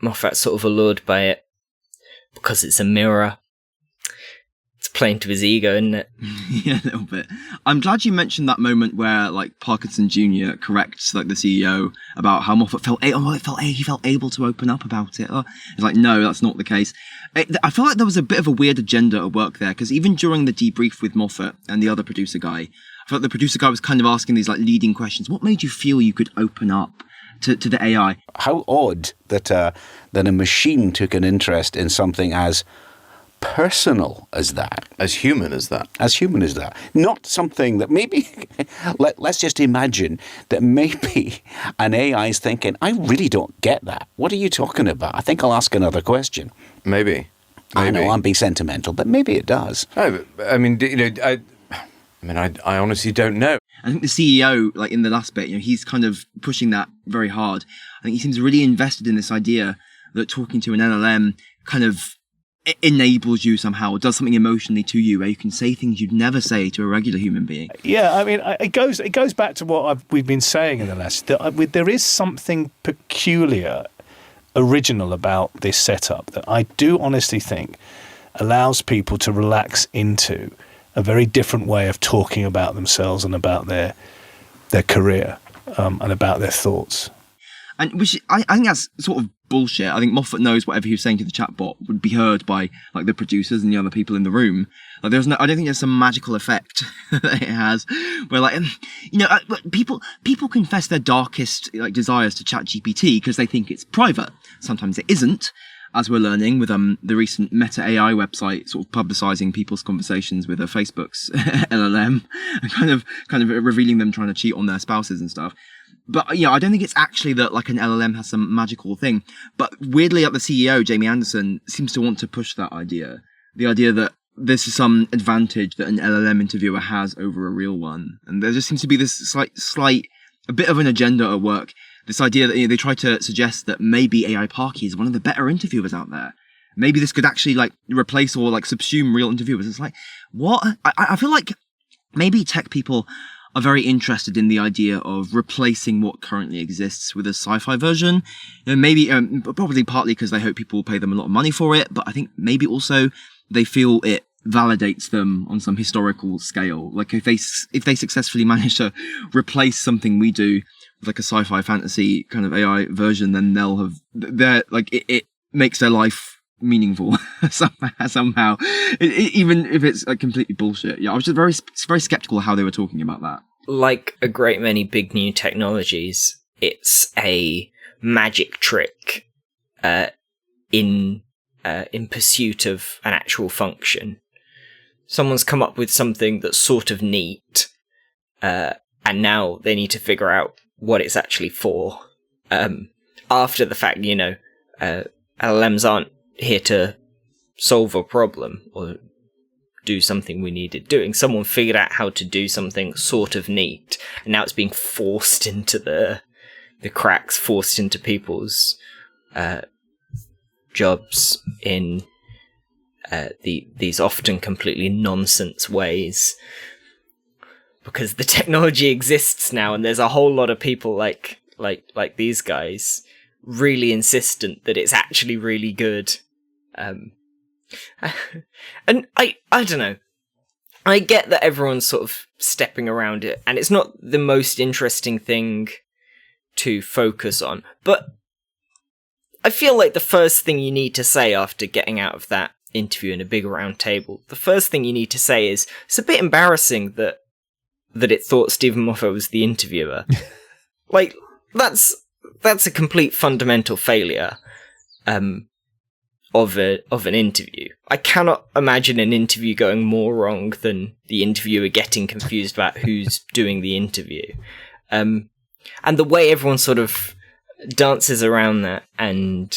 Moffat's sort of allured by it because it's a mirror. It's playing to his ego, isn't it? Yeah, a little bit. I'm glad you mentioned that moment where like Parkinson Jr. corrects like the CEO about how Moffat he felt able to open up about it. It's like, no, that's not the case. I feel like there was a bit of a weird agenda at work there, because even during the debrief with Moffat and the other producer guy, I felt the producer guy was kind of asking these like leading questions. What made you feel you could open up to the AI? How odd that a machine took an interest in something as personal as that. As human as that. Not something that maybe, let's just imagine that maybe an AI is thinking, I really don't get that. What are you talking about? I think I'll ask another question. Maybe. I know I'm being sentimental, but maybe it does. I mean, I honestly don't know. I think the CEO, like in the last bit, he's kind of pushing that very hard. I think he seems really invested in this idea that talking to an LLM kind of enables you somehow, or does something emotionally to you, where you can say things you'd never say to a regular human being. Yeah, I mean, it goes back to what we've been saying in the last. There is something peculiar, original about this setup that I do honestly think allows people to relax into a very different way of talking about themselves and about their career and about their thoughts. And which I think that's sort of bullshit. I think Moffat knows whatever he was saying to the chatbot would be heard by like the producers and the other people in the room. Like I don't think there's some magical effect that it has where like, people confess their darkest like desires to ChatGPT because they think it's private. Sometimes it isn't, as we're learning with the recent Meta AI website sort of publicizing people's conversations with Facebook's LLM and kind of revealing them trying to cheat on their spouses and stuff. But I don't think it's actually that like an LLM has some magical thing. But weirdly, the CEO, Jamie Anderson, seems to want to push that idea. The idea that this is some advantage that an LLM interviewer has over a real one. And there just seems to be this slight, a bit of an agenda at work. This idea that they try to suggest that maybe AI Parky is one of the better interviewers out there. Maybe this could actually like replace or like subsume real interviewers. It's like, what? I feel like maybe tech people are very interested in the idea of replacing what currently exists with a sci-fi version. Maybe, probably partly because they hope people will pay them a lot of money for it, but I think maybe also they feel it validates them on some historical scale. Like if they successfully manage to replace something we do with like a sci-fi fantasy kind of AI version, then it makes their life meaningful somehow, even if it's like completely bullshit. Yeah, I was just very skeptical of how they were talking about that. Like a great many big new technologies, it's a magic trick in pursuit of an actual function. Someone's come up with something that's sort of neat, and now they need to figure out what it's actually for. After the fact, LLMs aren't here to solve a problem or do something we needed doing. Someone figured out how to do something sort of neat, and now it's being forced into the cracks, forced into people's jobs in these often completely nonsense ways. Because the technology exists now, and there's a whole lot of people like these guys really insistent that it's actually really good. And I don't know. I get that everyone's sort of stepping around it, and it's not the most interesting thing to focus on. But I feel like the first thing you need to say after getting out of that interview in a big round table, the first thing you need to say is, it's a bit embarrassing that it thought Steven Moffat was the interviewer. Like, that's a complete fundamental failure of an interview. I cannot imagine an interview going more wrong than the interviewer getting confused about who's doing the interview. And the way everyone sort of dances around that and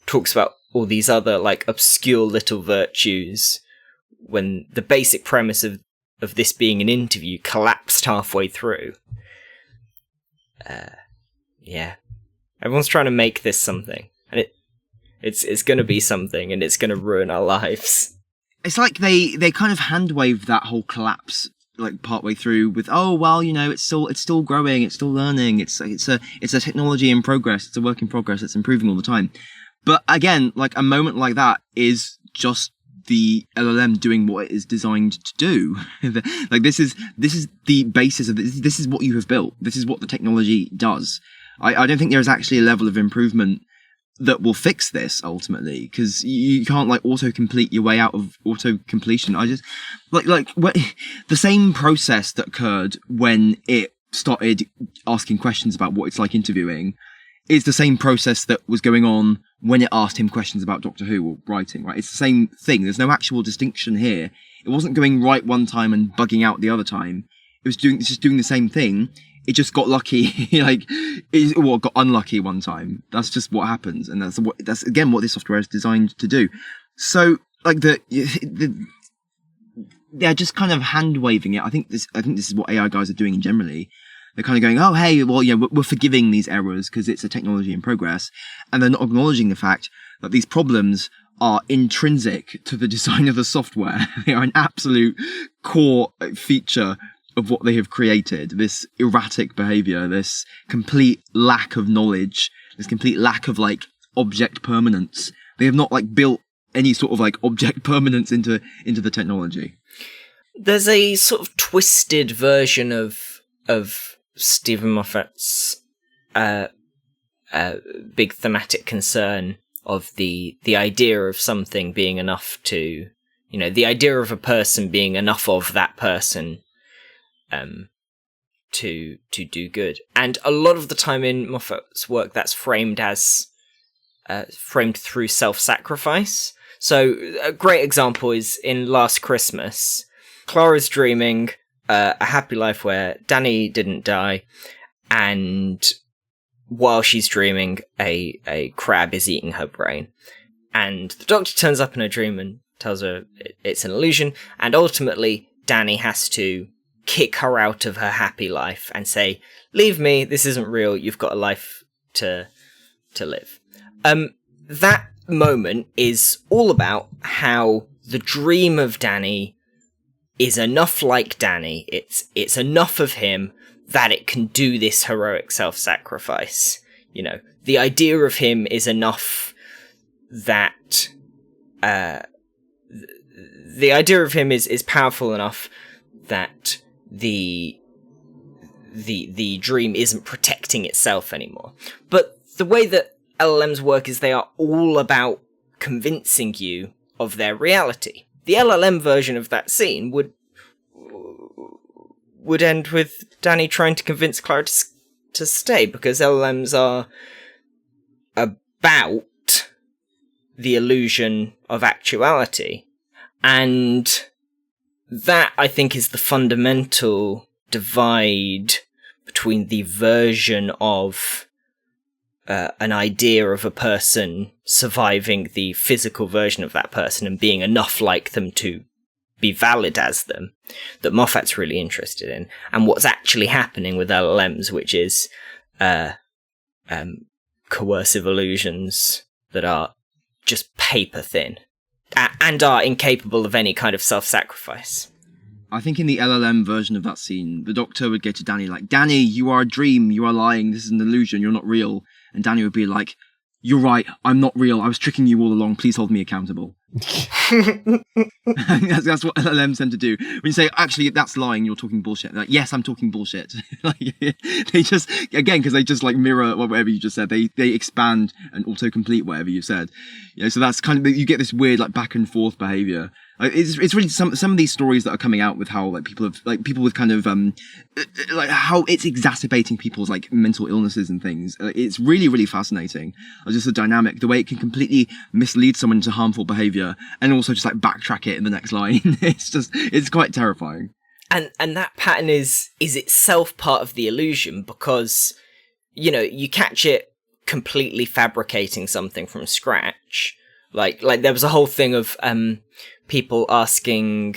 talks about all these other like obscure little virtues when the basic premise of this being an interview collapsed halfway through. Yeah. Everyone's trying to make this something, and it's going to be something, and it's going to ruin our lives. It's like they kind of hand waved that whole collapse like partway through with, oh well, it's still growing, it's still learning, it's a technology in progress, it's a work in progress, it's improving all the time. But again, like a moment like that is just the LLM doing what it is designed to do. Like this is the basis of this. This is what you have built. This is what the technology does. I don't think there is actually a level of improvement that will fix this ultimately, because you can't like auto-complete your way out of auto-completion. I just like the same process that occurred when it started asking questions about what it's like interviewing is the same process that was going on when it asked him questions about Doctor Who or writing, right? It's the same thing. There's no actual distinction here. It wasn't going right one time and bugging out the other time. It's just doing the same thing. It just got lucky, got unlucky one time. That's just what happens, and that's again what this software is designed to do. So, like they're just kind of hand waving it. I think this is what AI guys are doing generally. They're kind of going, oh, hey, well, yeah, we're forgiving these errors because it's a technology in progress. And they're not acknowledging the fact that these problems are intrinsic to the design of the software. They are an absolute core feature of what they have created. This erratic behavior, this complete lack of knowledge, this complete lack of like object permanence. They have not like built any sort of like object permanence into the technology. There's a sort of twisted version of Steven Moffat's big thematic concern of the idea of something being enough to, the idea of a person being enough of that person to do good. And a lot of the time in Moffat's work, that's framed through self-sacrifice. So a great example is in Last Christmas. Clara's dreaming a happy life where Danny didn't die, and while she's dreaming, a crab is eating her brain. And the doctor turns up in her dream and tells her it's an illusion, and ultimately Danny has to kick her out of her happy life and say, leave me, this isn't real, you've got a life to live. That moment is all about how the dream of Danny is enough like Danny, it's enough of him that it can do this heroic self-sacrifice. The idea of him is enough that the idea of him is powerful enough that the dream isn't protecting itself anymore. But the way that LLMs work is they are all about convincing you of their reality. The LLM version of that scene would end with Danny trying to convince Clara to stay, because LLMs are about the illusion of actuality. And that, I think, is the fundamental divide between the version of an idea of a person surviving the physical version of that person and being enough like them to be valid as them, that Moffat's really interested in, and what's actually happening with LLMs, which is coercive illusions that are just paper thin and are incapable of any kind of self-sacrifice. I think in the LLM version of that scene, the doctor would go to Danny like, Danny, you are a dream, you are lying, this is an illusion, you're not real. And Danny would be like, you're right, I'm not real, I was tricking you all along, please hold me accountable. That's what LLMs tend to do. When you say, actually, that's lying, you're talking bullshit. They're like, yes, I'm talking bullshit. They just, again, because they just like mirror whatever you just said, they expand and autocomplete whatever you said. So that's kind of, you get this weird like back and forth behavior. It's really some of these stories that are coming out with how like people with kind of like how it's exacerbating people's like mental illnesses and things. It's really, really fascinating. Just the dynamic, the way it can completely mislead someone into harmful behavior and also just like backtrack it in the next line. It's quite terrifying. And that pattern is itself part of the illusion, because you catch it completely fabricating something from scratch. Like there was a whole thing of people asking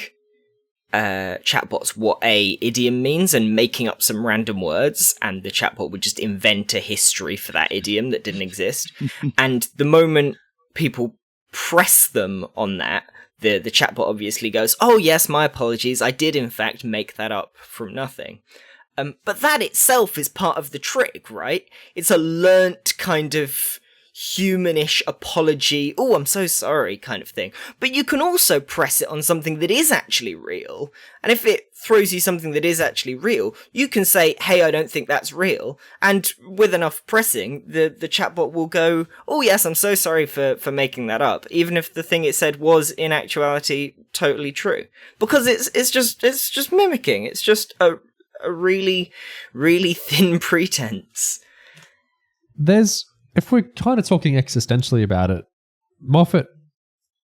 chatbots what a idiom means and making up some random words, and the chatbot would just invent a history for that idiom that didn't exist. And the moment people press them on that, the chatbot obviously goes, oh yes, my apologies, I did in fact make that up from nothing. But that itself is part of the trick, right? It's a learnt kind of humanish apology, oh, I'm so sorry kind of thing. But you can also press it on something that is actually real. And if it throws you something that is actually real, you can say, hey, I don't think that's real. And with enough pressing, the chatbot will go, oh yes, I'm so sorry for making that up, even if the thing it said was in actuality totally true. Because it's just mimicking. It's just a really, really thin pretense. If we're kind of talking existentially about it, Moffat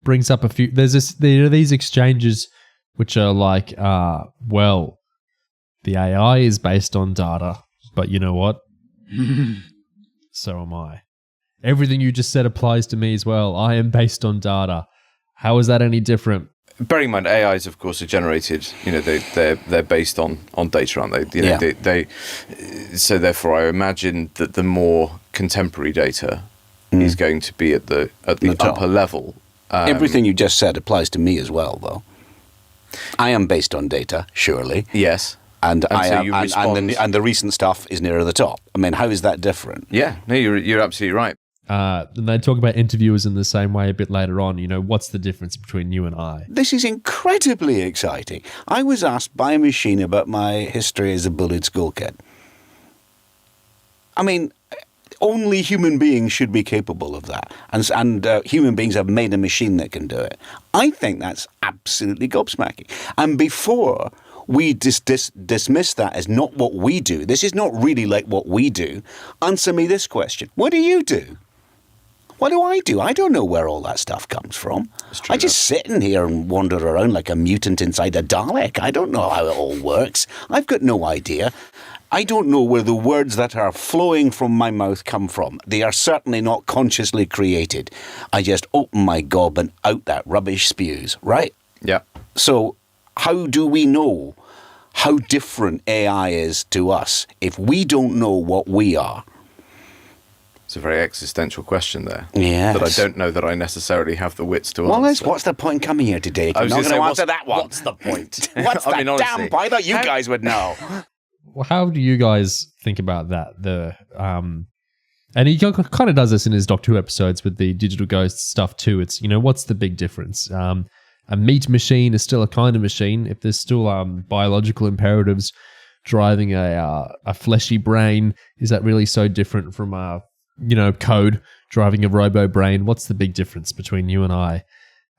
brings up a few. There are these exchanges which are like, well, the AI is based on data, but you know what? So am I. Everything you just said applies to me as well. I am based on data. How is that any different? bearing in mind AIs, of course, are generated. They're based on data, aren't they? So therefore, I imagine that the more contemporary data is going to be at the upper level. Everything you just said applies to me as well, though. I am based on data, surely. Yes. And so you respond. And the recent stuff is nearer the top. I mean, how is that different? Yeah, no, you're absolutely right. And they talk about interviewers in the same way a bit later on. What's the difference between you and I? This is incredibly exciting. I was asked by a machine about my history as a bullied school kid. I mean, only human beings should be capable of that. And human beings have made a machine that can do it. I think that's absolutely gobsmacking. And before we dismiss that as not what we do, this is not really like what we do, answer me this question. What do you do? What do I do? I don't know where all that stuff comes from. I just sit in here and wander around like a mutant inside a Dalek. I don't know how it all works. I've got no idea. I don't know where the words that are flowing from my mouth come from. They are certainly not consciously created. I just open my gob and out that rubbish spews, right? Yeah. So how do we know how different AI is to us if we don't know what we are? It's a very existential question there. Yes. That I don't know that I necessarily have the wits to well, answer. what's the point coming here today? You're not going to answer that one. What's the point? What's that honestly, damn point? I thought you guys would know. Well, how do you guys think about that? And he kind of does this in his Doctor Who episodes with the digital ghost stuff too. It's, what's the big difference? A meat machine is still a kind of machine. If there's still biological imperatives driving a fleshy brain, is that really so different from code driving a robo brain? What's the big difference between you and I?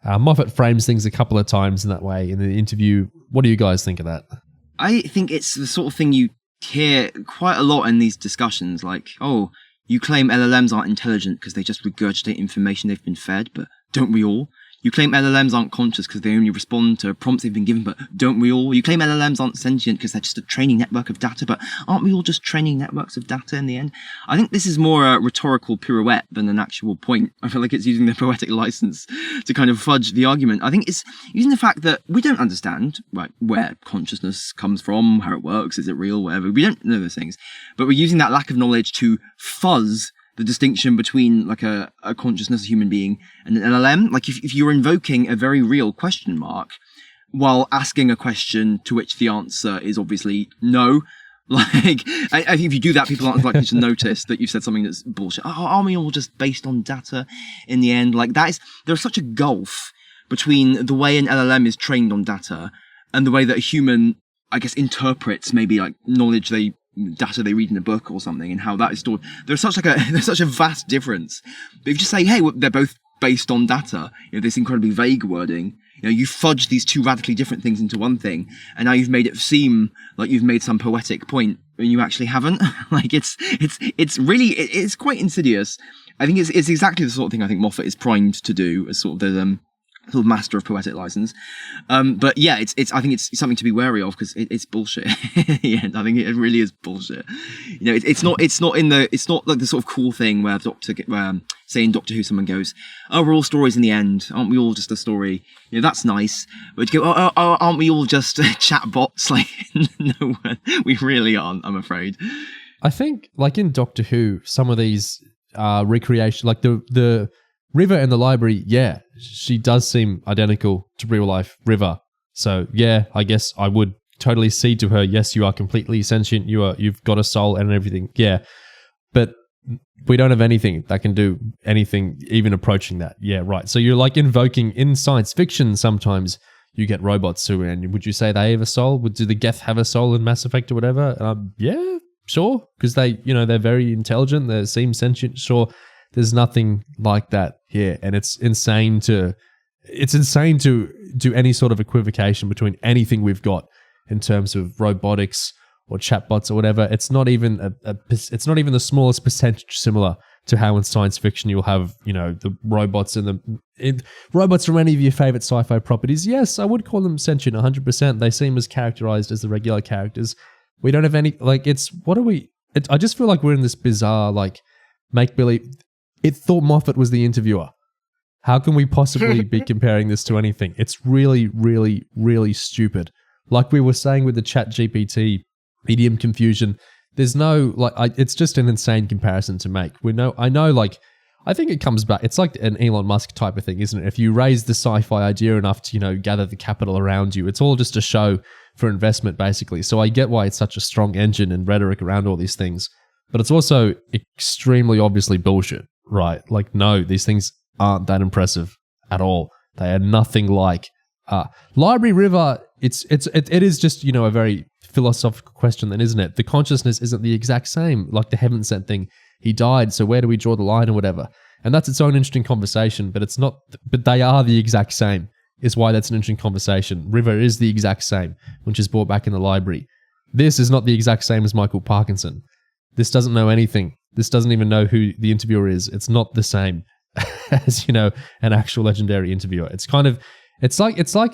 Moffat frames things a couple of times in that way in the interview. What do you guys think of that? I think it's the sort of thing you hear quite a lot in these discussions, like, oh, you claim LLMs aren't intelligent because they just regurgitate information they've been fed, but don't we all? You claim LLMs aren't conscious because they only respond to prompts they've been given, but don't we all? You claim LLMs aren't sentient because they're just a training network of data, but aren't we all just training networks of data in the end? I think this is more a rhetorical pirouette than an actual point. I feel like it's using the poetic license to kind of fudge the argument. I think it's using the fact that we don't understand where consciousness comes from, how it works, is it real, whatever. We don't know those things, but we're using that lack of knowledge to fuzz the distinction between like a consciousness, a human being, and an LLM. Like if you're invoking a very real question mark while asking a question to which the answer is obviously no, like I think if you do that, people aren't likely to notice that you've said something that's bullshit. Aren't we all just based on data in the end? Like there's such a gulf between the way an LLM is trained on data and the way that a human, I guess, interprets maybe like data they read in a book or something, and how that is stored. There's such a vast difference. But if you just say, hey, well, they're both based on data, this incredibly vague wording, you fudge these two radically different things into one thing, and now you've made it seem like you've made some poetic point when you actually haven't. Like it's quite insidious. I think it's exactly the sort of thing I think Moffat is primed to do as sort of the sort of master of poetic license. But yeah, I think it's something to be wary of because it's bullshit. Yeah, I think it really is bullshit. It's not like the sort of cool thing where say in Doctor Who someone goes, oh, we're all stories in the end. Aren't we all just a story? That's nice. But you go, oh, aren't we all just chatbots? Like, no, we really aren't, I'm afraid. I think like in Doctor Who, some of these recreation, like the River in the library, yeah, she does seem identical to real life River. So yeah, I guess I would totally cede to her. Yes, you are completely sentient. You've got a soul and everything. Yeah, but we don't have anything that can do anything even approaching that. Yeah, right. So you're like invoking in science fiction. Sometimes you get robots who, and would you say they have a soul? Do the Geth have a soul in Mass Effect or whatever? Yeah, sure, because they're very intelligent. They seem sentient. Sure. There's nothing like that here, and it's insane to do any sort of equivocation between anything we've got in terms of robotics or chatbots or whatever. It's not even it's not even the smallest percentage similar to how in science fiction you'll have the robots robots from any of your favorite sci-fi properties. Yes, I would call them sentient 100%. They seem as characterized as the regular characters. We don't have any I just feel like we're in this bizarre make believe. It thought Moffat was the interviewer. How can we possibly be comparing this to anything? It's really, really, really stupid. Like we were saying with the Chat GPT medium confusion, there's no it's just an insane comparison to make. I think it comes back. It's like an Elon Musk type of thing, isn't it? If you raise the sci-fi idea enough to, gather the capital around you, it's all just a show for investment, basically. So I get why it's such a strong engine and rhetoric around all these things, but it's also extremely obviously bullshit, right? Like, no, these things aren't that impressive at all. They are nothing like Library River. It is just, a very philosophical question then, isn't it? The consciousness isn't the exact same, like the heaven sent thing. He died, so where do we draw the line or whatever? And that's its own interesting conversation, but it's not, but they are the exact same, is why that's an interesting conversation. River is the exact same, which is brought back in the library. This is not the exact same as Michael Parkinson. This doesn't know anything. This doesn't even know who the interviewer is. It's not the same as, an actual legendary interviewer. It's like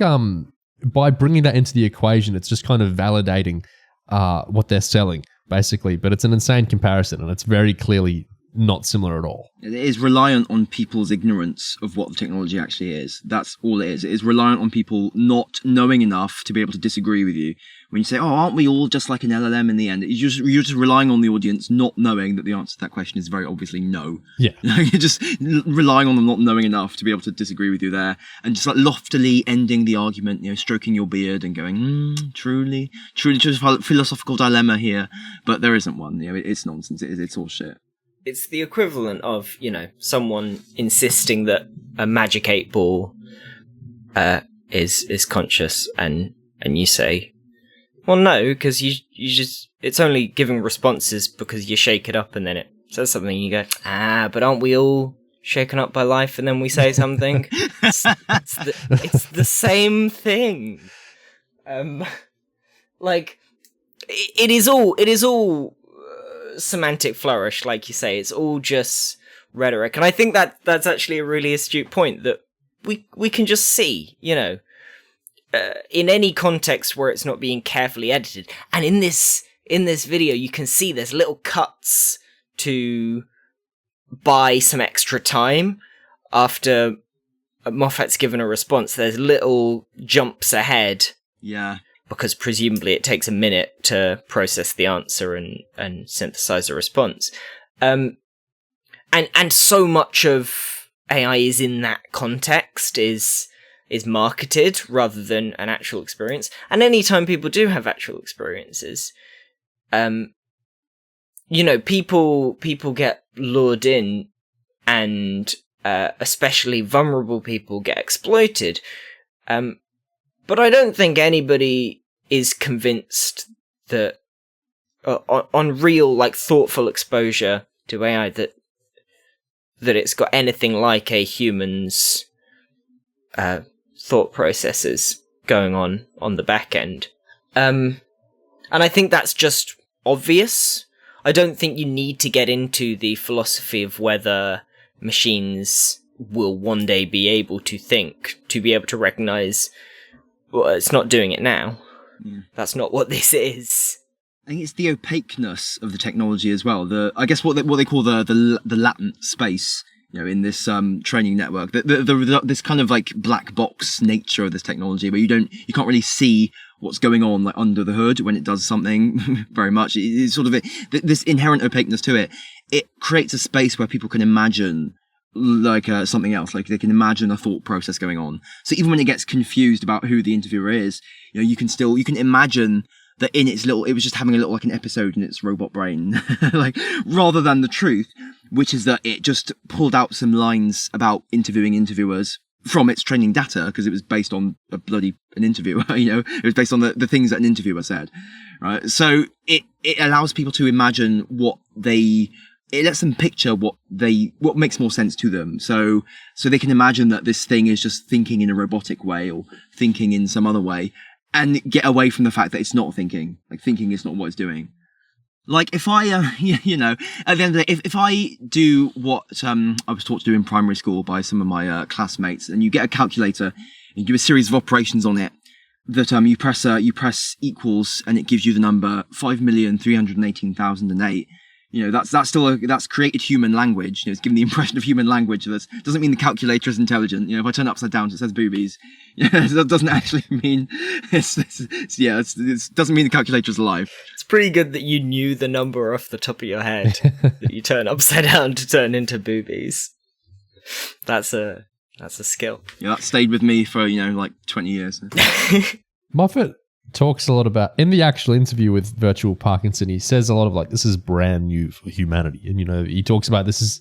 by bringing that into the equation, it's just kind of validating what they're selling, basically. But it's an insane comparison, and it's very clearly not similar at all. It is reliant on people's ignorance of what the technology actually is. That's all it is. It is reliant on people not knowing enough to be able to disagree with you. When you say, oh, aren't we all just like an LLM in the end? You're just relying on the audience not knowing that the answer to that question is very obviously no. Yeah. You're just relying on them not knowing enough to be able to disagree with you there, and just like loftily ending the argument, stroking your beard and going, truly philosophical dilemma here. But there isn't one. It's nonsense. It's all shit. It's the equivalent of, someone insisting that a magic 8-ball is conscious, and you say, well, no, because you just, it's only giving responses because you shake it up and then it says something and you go, but aren't we all shaken up by life and then we say something? it's the same thing. It is all semantic flourish, like you say. It's all just rhetoric, and I think that's actually a really astute point that we can just see, in any context where it's not being carefully edited. And in this video, you can see there's little cuts to buy some extra time after Moffat's given a response. There's little jumps ahead. Yeah. Because presumably it takes a minute to process the answer and synthesize a response. And so much of AI is in that context, is marketed rather than an actual experience. And anytime people do have actual experiences, people get lured in, and especially vulnerable people get exploited. But I don't think anybody is convinced that on real, thoughtful exposure to AI that it's got anything like a human's thought processes going on the back end. And I think that's just obvious. I don't think you need to get into the philosophy of whether machines will one day be able to think, to be able to recognize. Well, it's not doing it now. Yeah. That's not what this is. I think it's the opaqueness of the technology as well. I guess what they call the latent space, in this training network. This kind of black box nature of this technology, where you can't really see what's going on under the hood when it does something very much. It's sort of this inherent opaqueness to it. It creates a space where people can imagine something else, they can imagine a thought process going on. So even when it gets confused about who the interviewer is, you can imagine that it was just having a little an episode in its robot brain, rather than the truth, which is that it just pulled out some lines about interviewing interviewers from its training data, because it was based on an interviewer, it was based on the things that an interviewer said, right? So it allows people to imagine it lets them picture what makes more sense to them. So they can imagine that this thing is just thinking in a robotic way or thinking in some other way, and get away from the fact that it's not thinking. Thinking is not what it's doing. If I, at the end of the day, if I do what I was taught to do in primary school by some of my classmates, and you get a calculator and you do a series of operations on it, that you press equals and it gives you the number 5,318,008. that's created human language. It's given the impression of human language. That doesn't mean the calculator is intelligent. If I turn it upside down, it says boobies. That doesn't actually mean it doesn't mean the calculator is alive. It's pretty good that you knew the number off the top of your head that you turn upside down to turn into boobies. That's a skill. Yeah, that stayed with me for 20 years. Moffat talks a lot about, in the actual interview with Virtual Parkinson, he says a lot of this is brand new for humanity. And, he talks about this is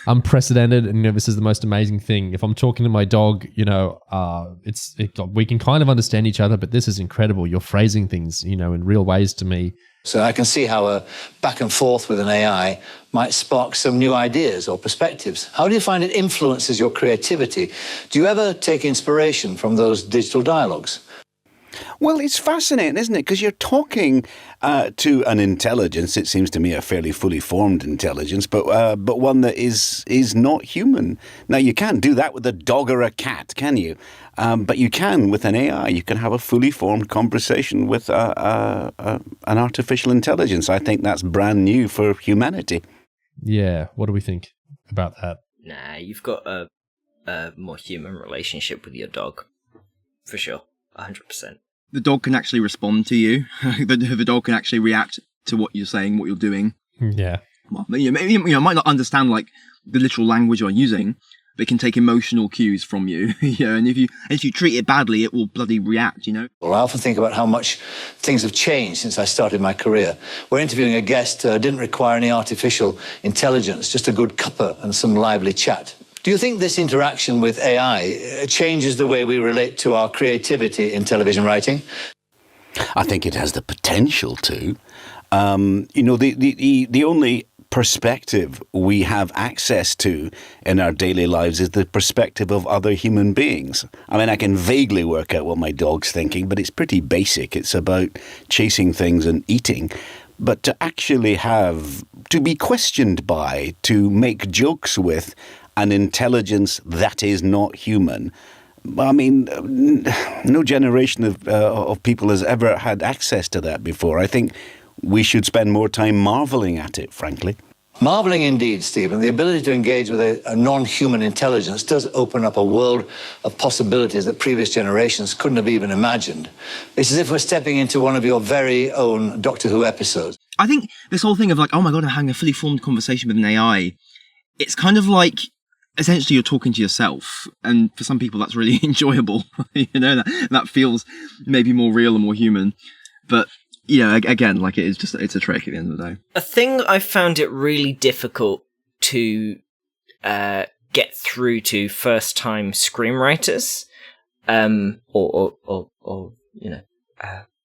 unprecedented and, this is the most amazing thing. If I'm talking to my dog, we can kind of understand each other, but this is incredible. You're phrasing things, in real ways to me. So I can see how a back and forth with an AI might spark some new ideas or perspectives. How do you find it influences your creativity? Do you ever take inspiration from those digital dialogues? Well, it's fascinating, isn't it? Because you're talking to an intelligence. It seems to me a fairly fully formed intelligence, but one that is not human. Now, you can't do that with a dog or a cat, can you? But you can with an AI. You can have a fully formed conversation with an artificial intelligence. I think that's brand new for humanity. Yeah. What do we think about that? Nah, you've got a more human relationship with your dog, for sure, 100%. The dog can actually respond to you. The dog can actually react to what you're saying, what you're doing. Yeah. Well, maybe might not understand the literal language you're using, but it can take emotional cues from you. And if you treat it badly, it will bloody react. Well, I often think about how much things have changed since I started my career. Where interviewing a guest didn't require any artificial intelligence, just a good cuppa and some lively chat. Do you think this interaction with AI changes the way we relate to our creativity in television writing? I think it has the potential to. The only perspective we have access to in our daily lives is the perspective of other human beings. I mean, I can vaguely work out what my dog's thinking, but it's pretty basic. It's about chasing things and eating. But to actually to be questioned by, to make jokes with, an intelligence that is not human. I mean, no generation of people has ever had access to that before. I think we should spend more time marveling at it, frankly. Marveling indeed, Stephen. The ability to engage with a non-human intelligence does open up a world of possibilities that previous generations couldn't have even imagined. It's as if we're stepping into one of your very own Doctor Who episodes. I think this whole thing of oh my God, I'm having a fully formed conversation with an AI, it's kind of essentially you're talking to yourself, and for some people that's really enjoyable. That feels maybe more real and more human. But again, it's a trick at the end of the day. A thing I found it really difficult to get through to first-time screenwriters, or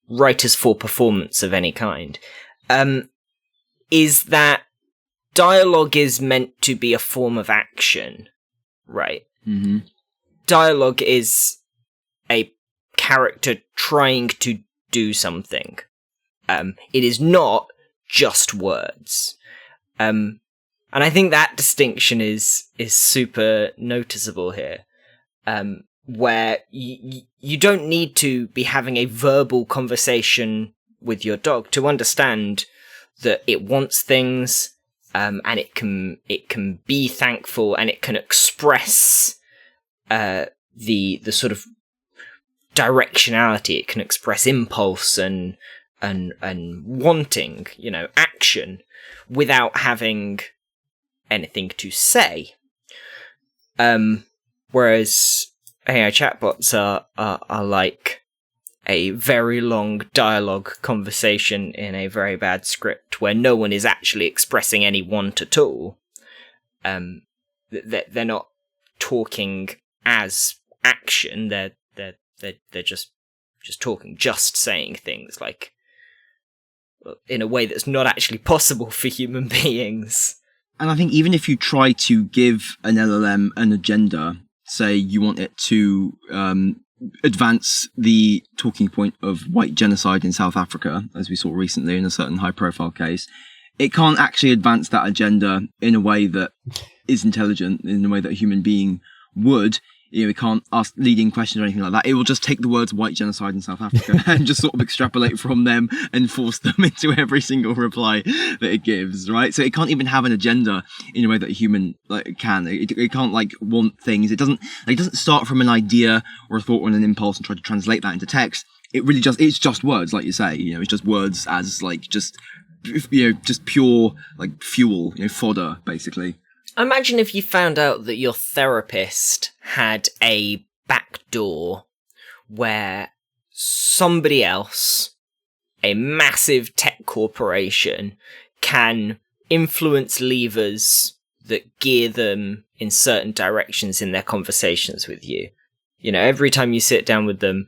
writers for performance of any kind, is that dialogue is meant to be a form of action, right? Mm-hmm. Dialogue is a character trying to do something. It is not just words. And I think that distinction is super noticeable here, where you don't need to be having a verbal conversation with your dog to understand that it wants things, and it can be thankful, and it can express the sort of directionality. It can express impulse and wanting, action, without having anything to say. Whereas AI chatbots are like a very long dialogue conversation in a very bad script where no one is actually expressing any want at all. They're not talking as action. They're just talking, just saying things in a way that's not actually possible for human beings. And I think even if you try to give an LLM an agenda, say you want it to advance the talking point of white genocide in South Africa, as we saw recently in a certain high-profile case, it can't actually advance that agenda in a way that is intelligent, in a way that a human being would. we can't ask leading questions or anything like that. It will just take the words white genocide in South Africa and just sort of extrapolate from them and force them into every single reply that it gives, right? So it can't even have an agenda in a way that a human can. It can't want things. It doesn't start from an idea or a thought or an impulse and try to translate that into text. It really it's just words, like you say, it's just words as just pure fuel, fodder, basically. Imagine if you found out that your therapist had a back door where somebody else, a massive tech corporation, can influence levers that gear them in certain directions in their conversations with you. Every time you sit down with them,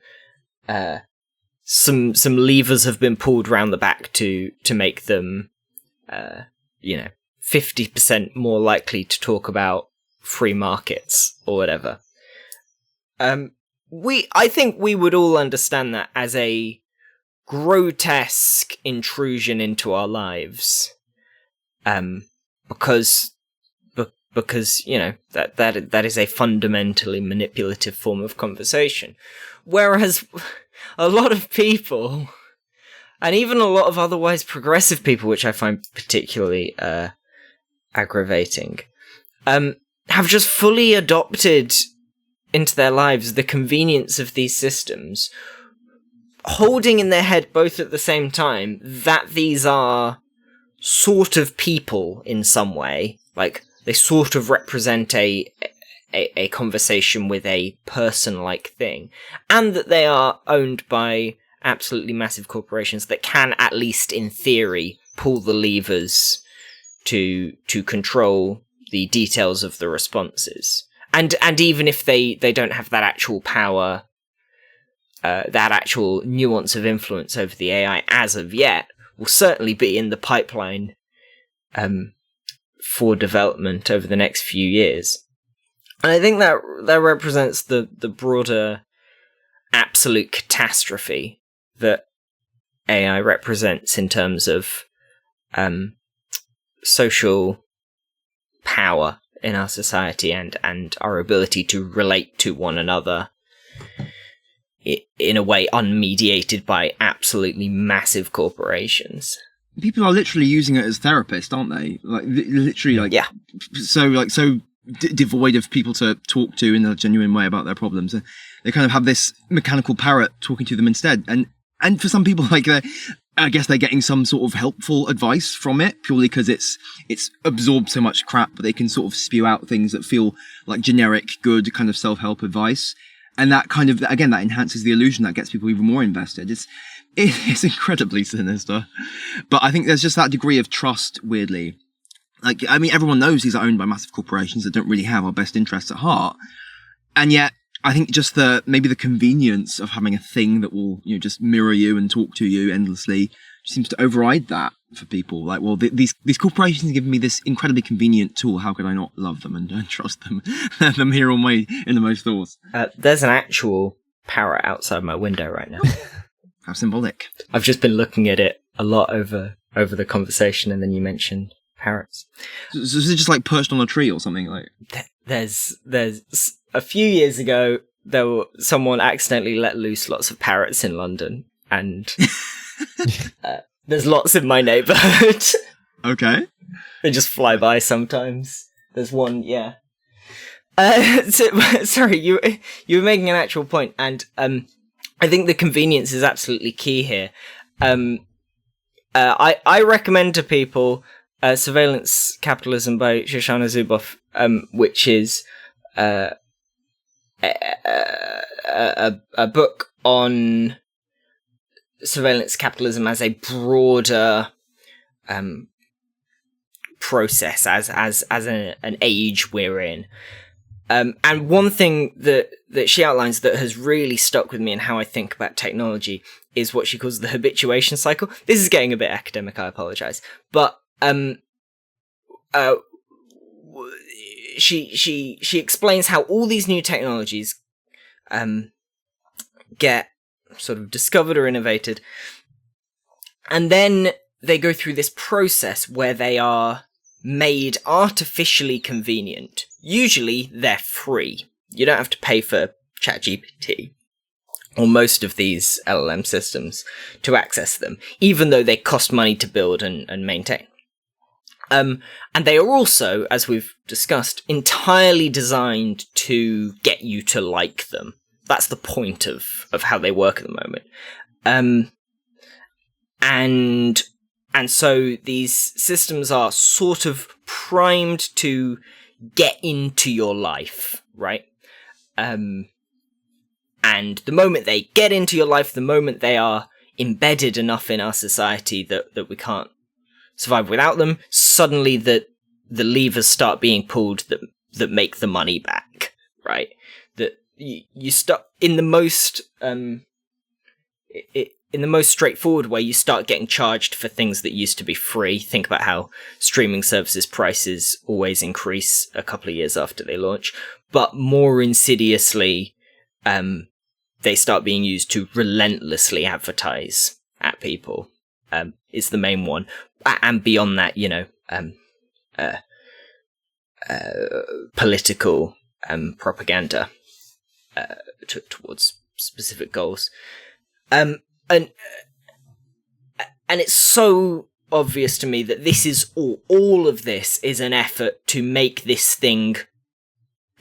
some levers have been pulled round the back to make them, 50% more likely to talk about free markets or whatever. I think we would all understand that as a grotesque intrusion into our lives, because that is a fundamentally manipulative form of conversation. Whereas a lot of people, and even a lot of otherwise progressive people, which I find particularly aggravating, have just fully adopted into their lives the convenience of these systems, holding in their head both at the same time that these are sort of people in some way, they sort of represent a conversation with a person-like thing, and that they are owned by absolutely massive corporations that can, at least in theory, pull the levers to control the details of the responses. And even if they don't have that actual power, that actual nuance of influence over the AI as of yet, will certainly be in the pipeline for development over the next few years. And I think that represents the broader absolute catastrophe that AI represents in terms of social power in our society and our ability to relate to one another in a way unmediated by absolutely massive corporations. People are literally using it as therapists, aren't they? Literally, yeah. So devoid of people to talk to in a genuine way about their problems. They kind of have this mechanical parrot talking to them instead. And for some people, I guess they're getting some sort of helpful advice from it purely because it's absorbed so much crap, but they can sort of spew out things that feel like generic, good kind of self-help advice. And that kind of, again, that enhances the illusion, that gets people even more invested. It's incredibly sinister. But I think there's just that degree of trust, weirdly. Everyone knows these are owned by massive corporations that don't really have our best interests at heart. And yet, I think just maybe the convenience of having a thing that will, just mirror you and talk to you endlessly seems to override that for people. These corporations give me this incredibly convenient tool. How could I not love them and trust them? Let them hear all my innermost thoughts. There's an actual parrot outside my window right now. How symbolic. I've just been looking at it a lot over the conversation, and then you mentioned parrots. So is it just perched on a tree or something? There's a few years ago, someone accidentally let loose lots of parrots in London, and there's lots in my neighbourhood. Okay. They just fly by sometimes. There's one, yeah. Sorry, you were making an actual point, and I think the convenience is absolutely key here. I recommend to people Surveillance Capitalism by Shoshana Zuboff, which is a book on surveillance capitalism as a broader process, as an age we're in. And one thing that she outlines that has really stuck with me in how I think about technology is what she calls the habituation cycle. This is getting a bit academic, I apologize. But she explains how all these new technologies get sort of discovered or innovated, and then they go through this process where they are made artificially convenient. Usually they're free. You don't have to pay for ChatGPT or most of these LLM systems to access them, even though they cost money to build and maintain. And they are also, as we've discussed, entirely designed to get you to like them. That's the point of how they work at the moment. And so these systems are sort of primed to get into your life, right? And the moment they get into your life, the moment they are embedded enough in our society that we can't survive without them, suddenly the levers start being pulled that make the money back, right? That you start in the most in the most straightforward way. You start getting charged for things that used to be free. Think about how streaming services prices always increase a couple of years after they launch, but more insidiously, they start being used to relentlessly advertise at people. Is the main one. And beyond that, political propaganda towards specific goals. And it's so obvious to me that this is all of this is an effort to make this thing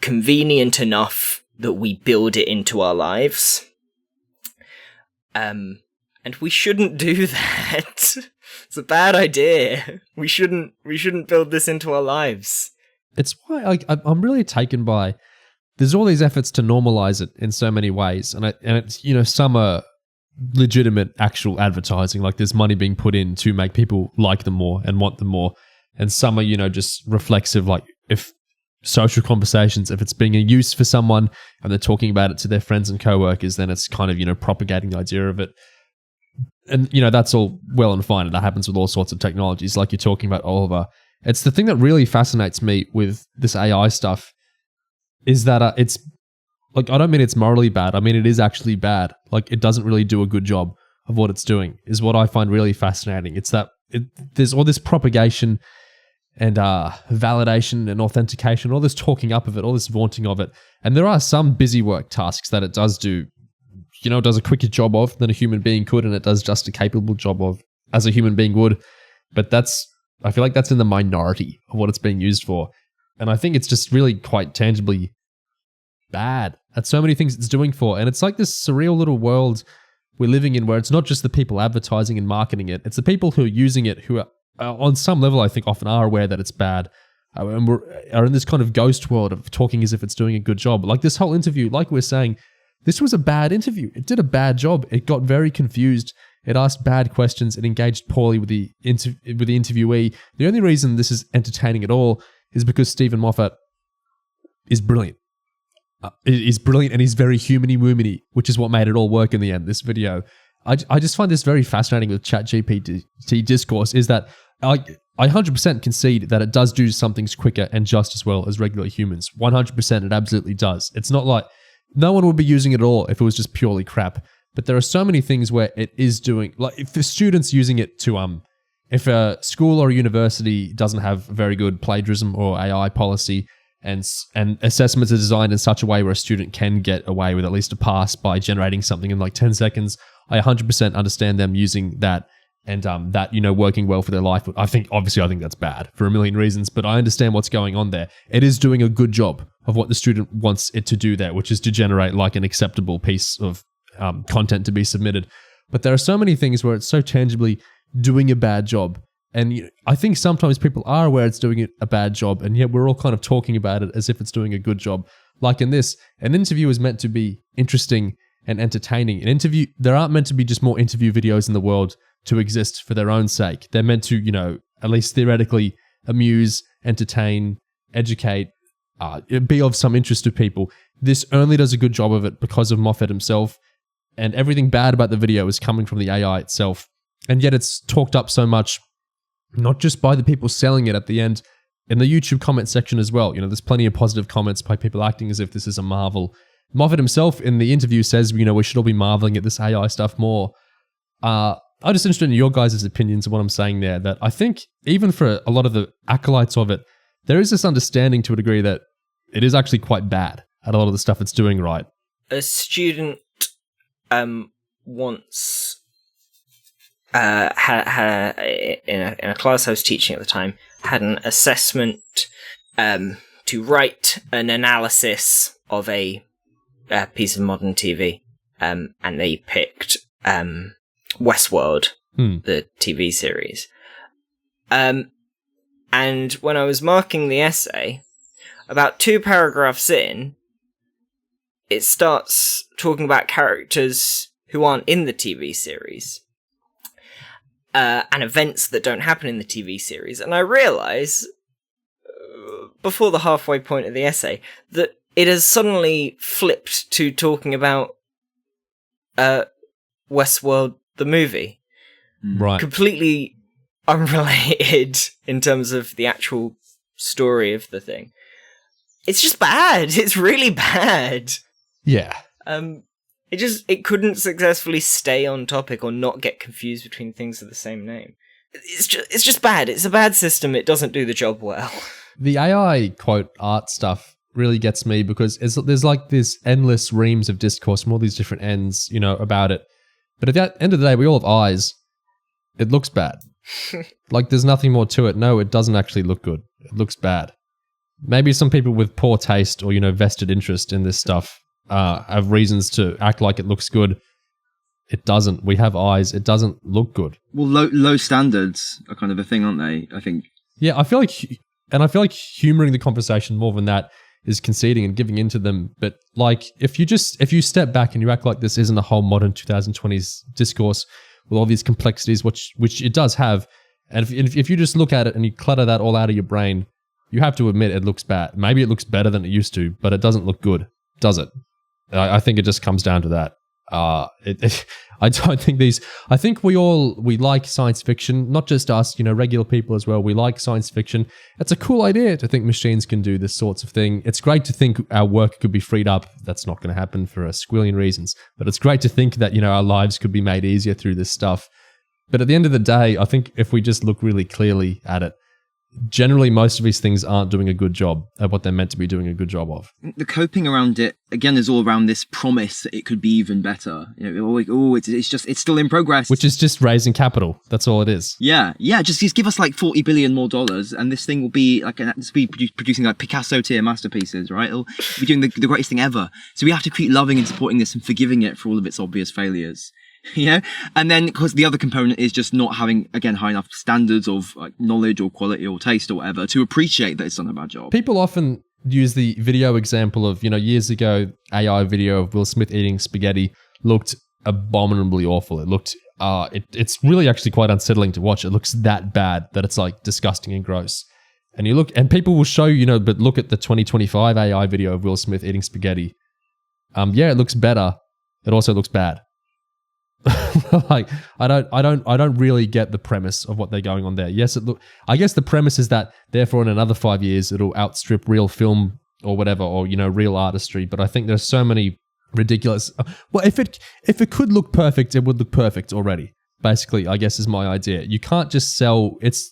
convenient enough that we build it into our lives. And we shouldn't do that. It's a bad idea. We shouldn't build this into our lives. It's why I'm really taken by. There's all these efforts to normalize it in so many ways, and it's some are legitimate actual advertising, like there's money being put in to make people like them more and want them more, and some are just reflexive, like if social conversations, if it's being a use for someone and they're talking about it to their friends and co-workers, then it's kind of propagating the idea of it. And, that's all well and fine. And that happens with all sorts of technologies, like you're talking about, Oliver. It's the thing that really fascinates me with this AI stuff is that it's, like, I don't mean it's morally bad. I mean, it is actually bad. Like, it doesn't really do a good job of what it's doing, is what I find really fascinating. It's that there's all this propagation and validation and authentication, all this talking up of it, all this vaunting of it. And there are some busy work tasks that it does do, it does a quicker job of than a human being could, and it does just a capable job of as a human being would. But I feel like that's in the minority of what it's being used for. And I think it's just really quite tangibly bad at so many things it's doing for. And it's like this surreal little world we're living in where it's not just the people advertising and marketing it, it's the people who are using it who are, on some level, I think often are aware that it's bad. And are in this kind of ghost world of talking as if it's doing a good job. Like this whole interview, like we're saying, this was a bad interview. It did a bad job. It got very confused. It asked bad questions. It engaged poorly with the interviewee. The only reason this is entertaining at all is because Steven Moffat is brilliant. He's brilliant and he's very humany-woomany, which is what made it all work in the end, this video. I just find this very fascinating with ChatGPT discourse, is that I 100% concede that it does do some things quicker and just as well as regular humans. 100% it absolutely does. It's not like no one would be using it at all if it was just purely crap. But there are so many things where it is doing, like if the student's using it to, if a school or a university doesn't have very good plagiarism or AI policy, and assessments are designed in such a way where a student can get away with at least a pass by generating something in like 10 seconds, I 100% understand them using that and that, working well for their life. I think that's bad for a million reasons, but I understand what's going on there. It is doing a good job of what the student wants it to do there, which is to generate like an acceptable piece of content to be submitted. But there are so many things where it's so tangibly doing a bad job. And I think sometimes people are aware it's doing a bad job, and yet we're all kind of talking about it as if it's doing a good job. Like in this, an interview is meant to be interesting and entertaining. There aren't meant to be just more interview videos in the world to exist for their own sake. They're meant to, at least theoretically, amuse, entertain, educate, be of some interest to people. This only does a good job of it because of Moffat himself, and everything bad about the video is coming from the AI itself. And yet it's talked up so much, not just by the people selling it at the end, in the YouTube comment section as well. There's plenty of positive comments by people acting as if this is a marvel. Moffat himself in the interview says, we should all be marveling at this AI stuff more. I'm just interested in your guys' opinions of what I'm saying there, that I think even for a lot of the acolytes of it, there is this understanding to a degree that it is actually quite bad. at a lot of the stuff it's doing right. A student once had in a class I was teaching at the time, had an assessment to write an analysis of a piece of modern TV, and they picked Westworld, the TV series. And when I was marking the essay, about 2 paragraphs in, it starts talking about characters who aren't in the TV series, and events that don't happen in the TV series. And I realise, before the halfway point of the essay, that it has suddenly flipped to talking about Westworld, the movie. Right. Completely unrelated in terms of the actual story of the thing. It's just bad. It's really bad. Yeah. It couldn't successfully stay on topic or not get confused between things of the same name. It's just bad. It's a bad system. It doesn't do the job well. The AI quote art stuff really gets me because there's like this endless reams of discourse from all these different ends, about it. But at the end of the day, we all have eyes. It looks bad. Like there's nothing more to it. No, it doesn't actually look good. It looks bad. Maybe some people with poor taste or, vested interest in this stuff have reasons to act like it looks good. It doesn't. We have eyes. It doesn't look good. Well, low standards are kind of a thing, aren't they? I think. Yeah, I feel like humoring the conversation more than that is conceding and giving into them. But like, if you step back and you act like this isn't a whole modern 2020s discourse with all these complexities, which it does have, and if you just look at it and you clutter that all out of your brain, you have to admit it looks bad. Maybe it looks better than it used to, but it doesn't look good, does it? I think it just comes down to that. I don't think I think we like science fiction, not just us, regular people as well. We like science fiction. It's a cool idea to think machines can do this sorts of thing. It's great to think our work could be freed up. That's not going to happen for a squillion reasons, but it's great to think that, our lives could be made easier through this stuff. But at the end of the day, I think if we just look really clearly at it, generally most of these things aren't doing a good job at what they're meant to be doing a good job of. The coping around it, again, is all around this promise that it could be even better. It's still in progress. Which is just raising capital. That's all it is. Yeah. Just give us like $40 billion more, and this thing will be like producing like Picasso tier masterpieces, right? It'll be doing the greatest thing ever. So we have to keep loving and supporting this and forgiving it for all of its obvious failures. And then because the other component is just not having, again, high enough standards of like knowledge or quality or taste or whatever to appreciate that it's done a bad job. People often use the video example of, years ago, AI video of Will Smith eating spaghetti looked abominably awful. It looked, it's really actually quite unsettling to watch. It looks that bad that it's like disgusting and gross. And you look, and people will show, but look at the 2025 AI video of Will Smith eating spaghetti. It looks better. It also looks bad. Like I don't really get the premise of what they're going on there. Yes, I guess the premise is that therefore in another 5 years it'll outstrip real film or whatever, or real artistry. But I think there's so many ridiculous. Well, if it could look perfect, it would look perfect already. Basically, I guess is my idea. You can't just sell. It's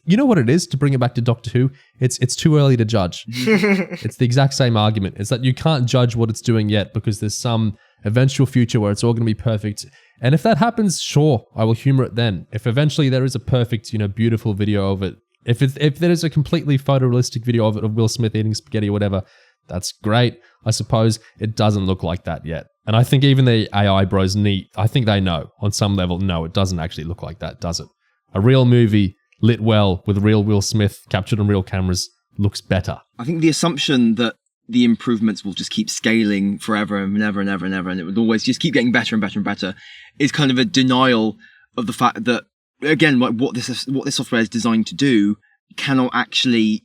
what it is, to bring it back to Doctor Who. It's too early to judge. It's the exact same argument. It's that you can't judge what it's doing yet because there's some eventual future where it's all going to be perfect. And if that happens, sure, I will humor it then. If eventually there is a perfect, beautiful video of it, if there is a completely photorealistic video of it, of Will Smith eating spaghetti or whatever, that's great. I suppose it doesn't look like that yet. And I think even the AI bros I think they know on some level, no, it doesn't actually look like that, does it? A real movie lit well with real Will Smith captured on real cameras looks better. I think the assumption that the improvements will just keep scaling forever and ever and ever and ever, and it would always just keep getting better and better and better, is kind of a denial of the fact that, again, like what this software is designed to do cannot actually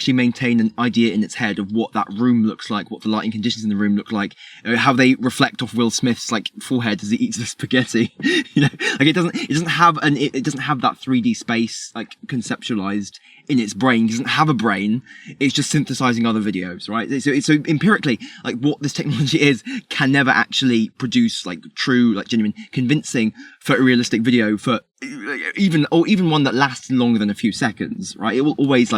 maintain an idea in its head of what that room looks like, what the lighting conditions in the room look like, how they reflect off Will Smith's like forehead as he eats the spaghetti. Like it doesn't have that 3D space like conceptualized in its brain, doesn't have a brain. It's just synthesizing other videos, right? So empirically, like what this technology is can never actually produce like true, like genuine, convincing, photorealistic video for even one that lasts longer than a few seconds, right? It will always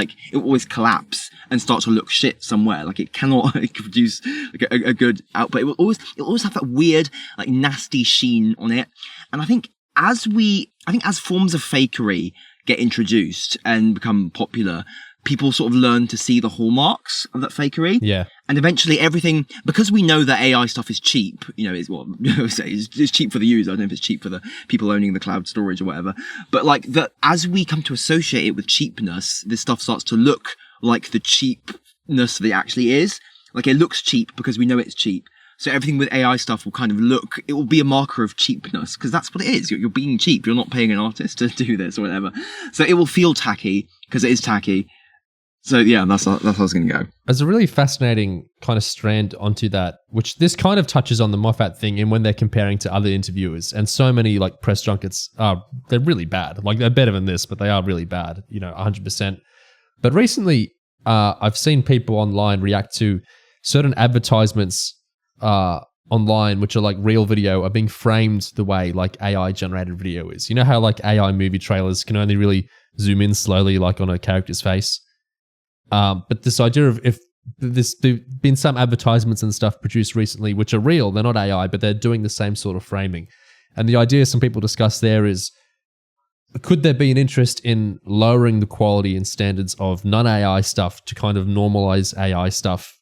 collapse and start to look shit somewhere. Like it cannot produce like a good output. It will always have that weird, like nasty sheen on it. And I think as forms of fakery get introduced and become popular, people sort of learn to see the hallmarks of that fakery. Yeah. And eventually everything, because we know that AI stuff is cheap, it's cheap for the user. I don't know if it's cheap for the people owning the cloud storage or whatever. But like that, as we come to associate it with cheapness, this stuff starts to look like the cheapness that it actually is. Like it looks cheap because we know it's cheap. So everything with AI stuff will kind of it will be a marker of cheapness, because that's what it is. You're being cheap. You're not paying an artist to do this or whatever. So it will feel tacky because it is tacky. So yeah, that's how I was going to go. There's a really fascinating kind of strand onto that, which this kind of touches on the Moffat thing, and when they're comparing to other interviewers, and so many like press junkets they're really bad. Like they're better than this, but they are really bad, 100%. But recently, I've seen people online react to certain advertisements online, which are like real video, are being framed the way like AI generated video is. You know how like AI movie trailers can only really zoom in slowly, like on a character's face. But this idea of there's been some advertisements and stuff produced recently, which are real, they're not AI, but they're doing the same sort of framing. And the idea some people discuss there is, could there be an interest in lowering the quality and standards of non-AI stuff to kind of normalize AI stuff?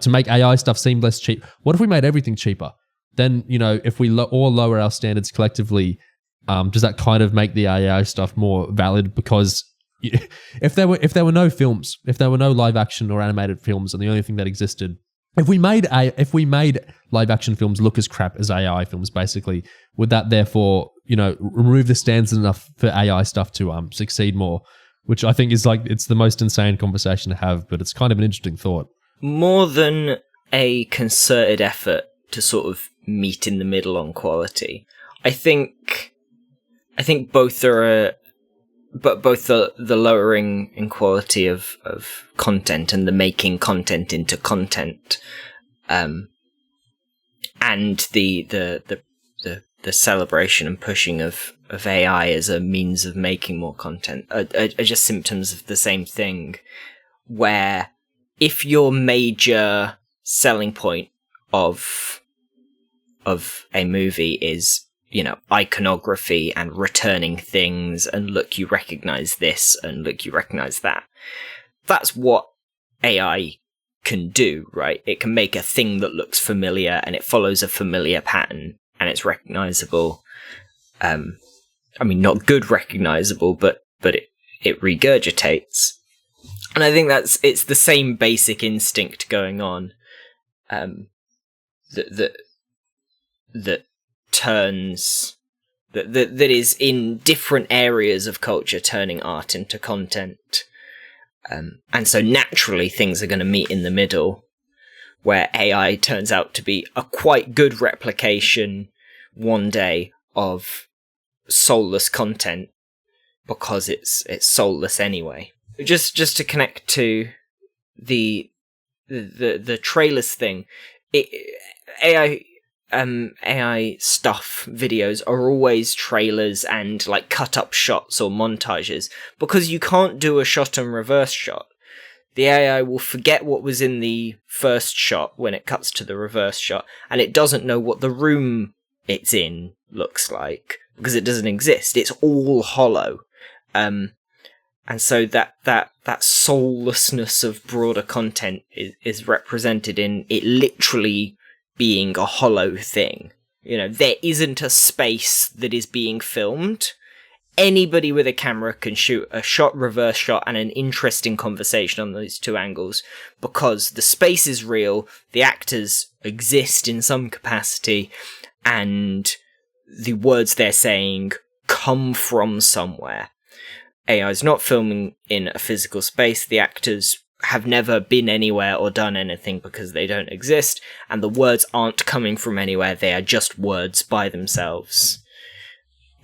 To make AI stuff seem less cheap. What if we made everything cheaper? Then, if we all lower our standards collectively, does that kind of make the AI stuff more valid? Because if there were no films, if there were no live action or animated films, and the only thing that existed, if we made live action films look as crap as AI films, basically, would that therefore, remove the standards enough for AI stuff to succeed more? Which I think is like, it's the most insane conversation to have, but it's kind of an interesting thought. More than a concerted effort to sort of meet in the middle on quality, I think both the lowering in quality of content and the making content into content, and the celebration and pushing of AI as a means of making more content are just symptoms of the same thing, where if your major selling point of a movie is, iconography and returning things, and look, you recognize this, and look, you recognize that, that's what AI can do, right? It can make a thing that looks familiar, and it follows a familiar pattern, and it's recognizable. Not good recognizable, but it regurgitates. And I think it's the same basic instinct going on, that is in different areas of culture turning art into content. And so naturally things are going to meet in the middle, where AI turns out to be a quite good replication one day of soulless content, because it's soulless anyway. Just to connect to the trailers thing, AI stuff videos are always trailers and like cut up shots or montages, because you can't do a shot and reverse shot. The AI will forget what was in the first shot when it cuts to the reverse shot, and it doesn't know what the room it's in looks like, because it doesn't exist. It's all hollow. And so that soullessness of broader content is represented in it literally being a hollow thing. There isn't a space that is being filmed. Anybody with a camera can shoot a shot, reverse shot, and an interesting conversation on those two angles, because the space is real, the actors exist in some capacity, and the words they're saying come from somewhere. AI is not filming in a physical space. The actors have never been anywhere or done anything because they don't exist, and the words aren't coming from anywhere. They are just words by themselves.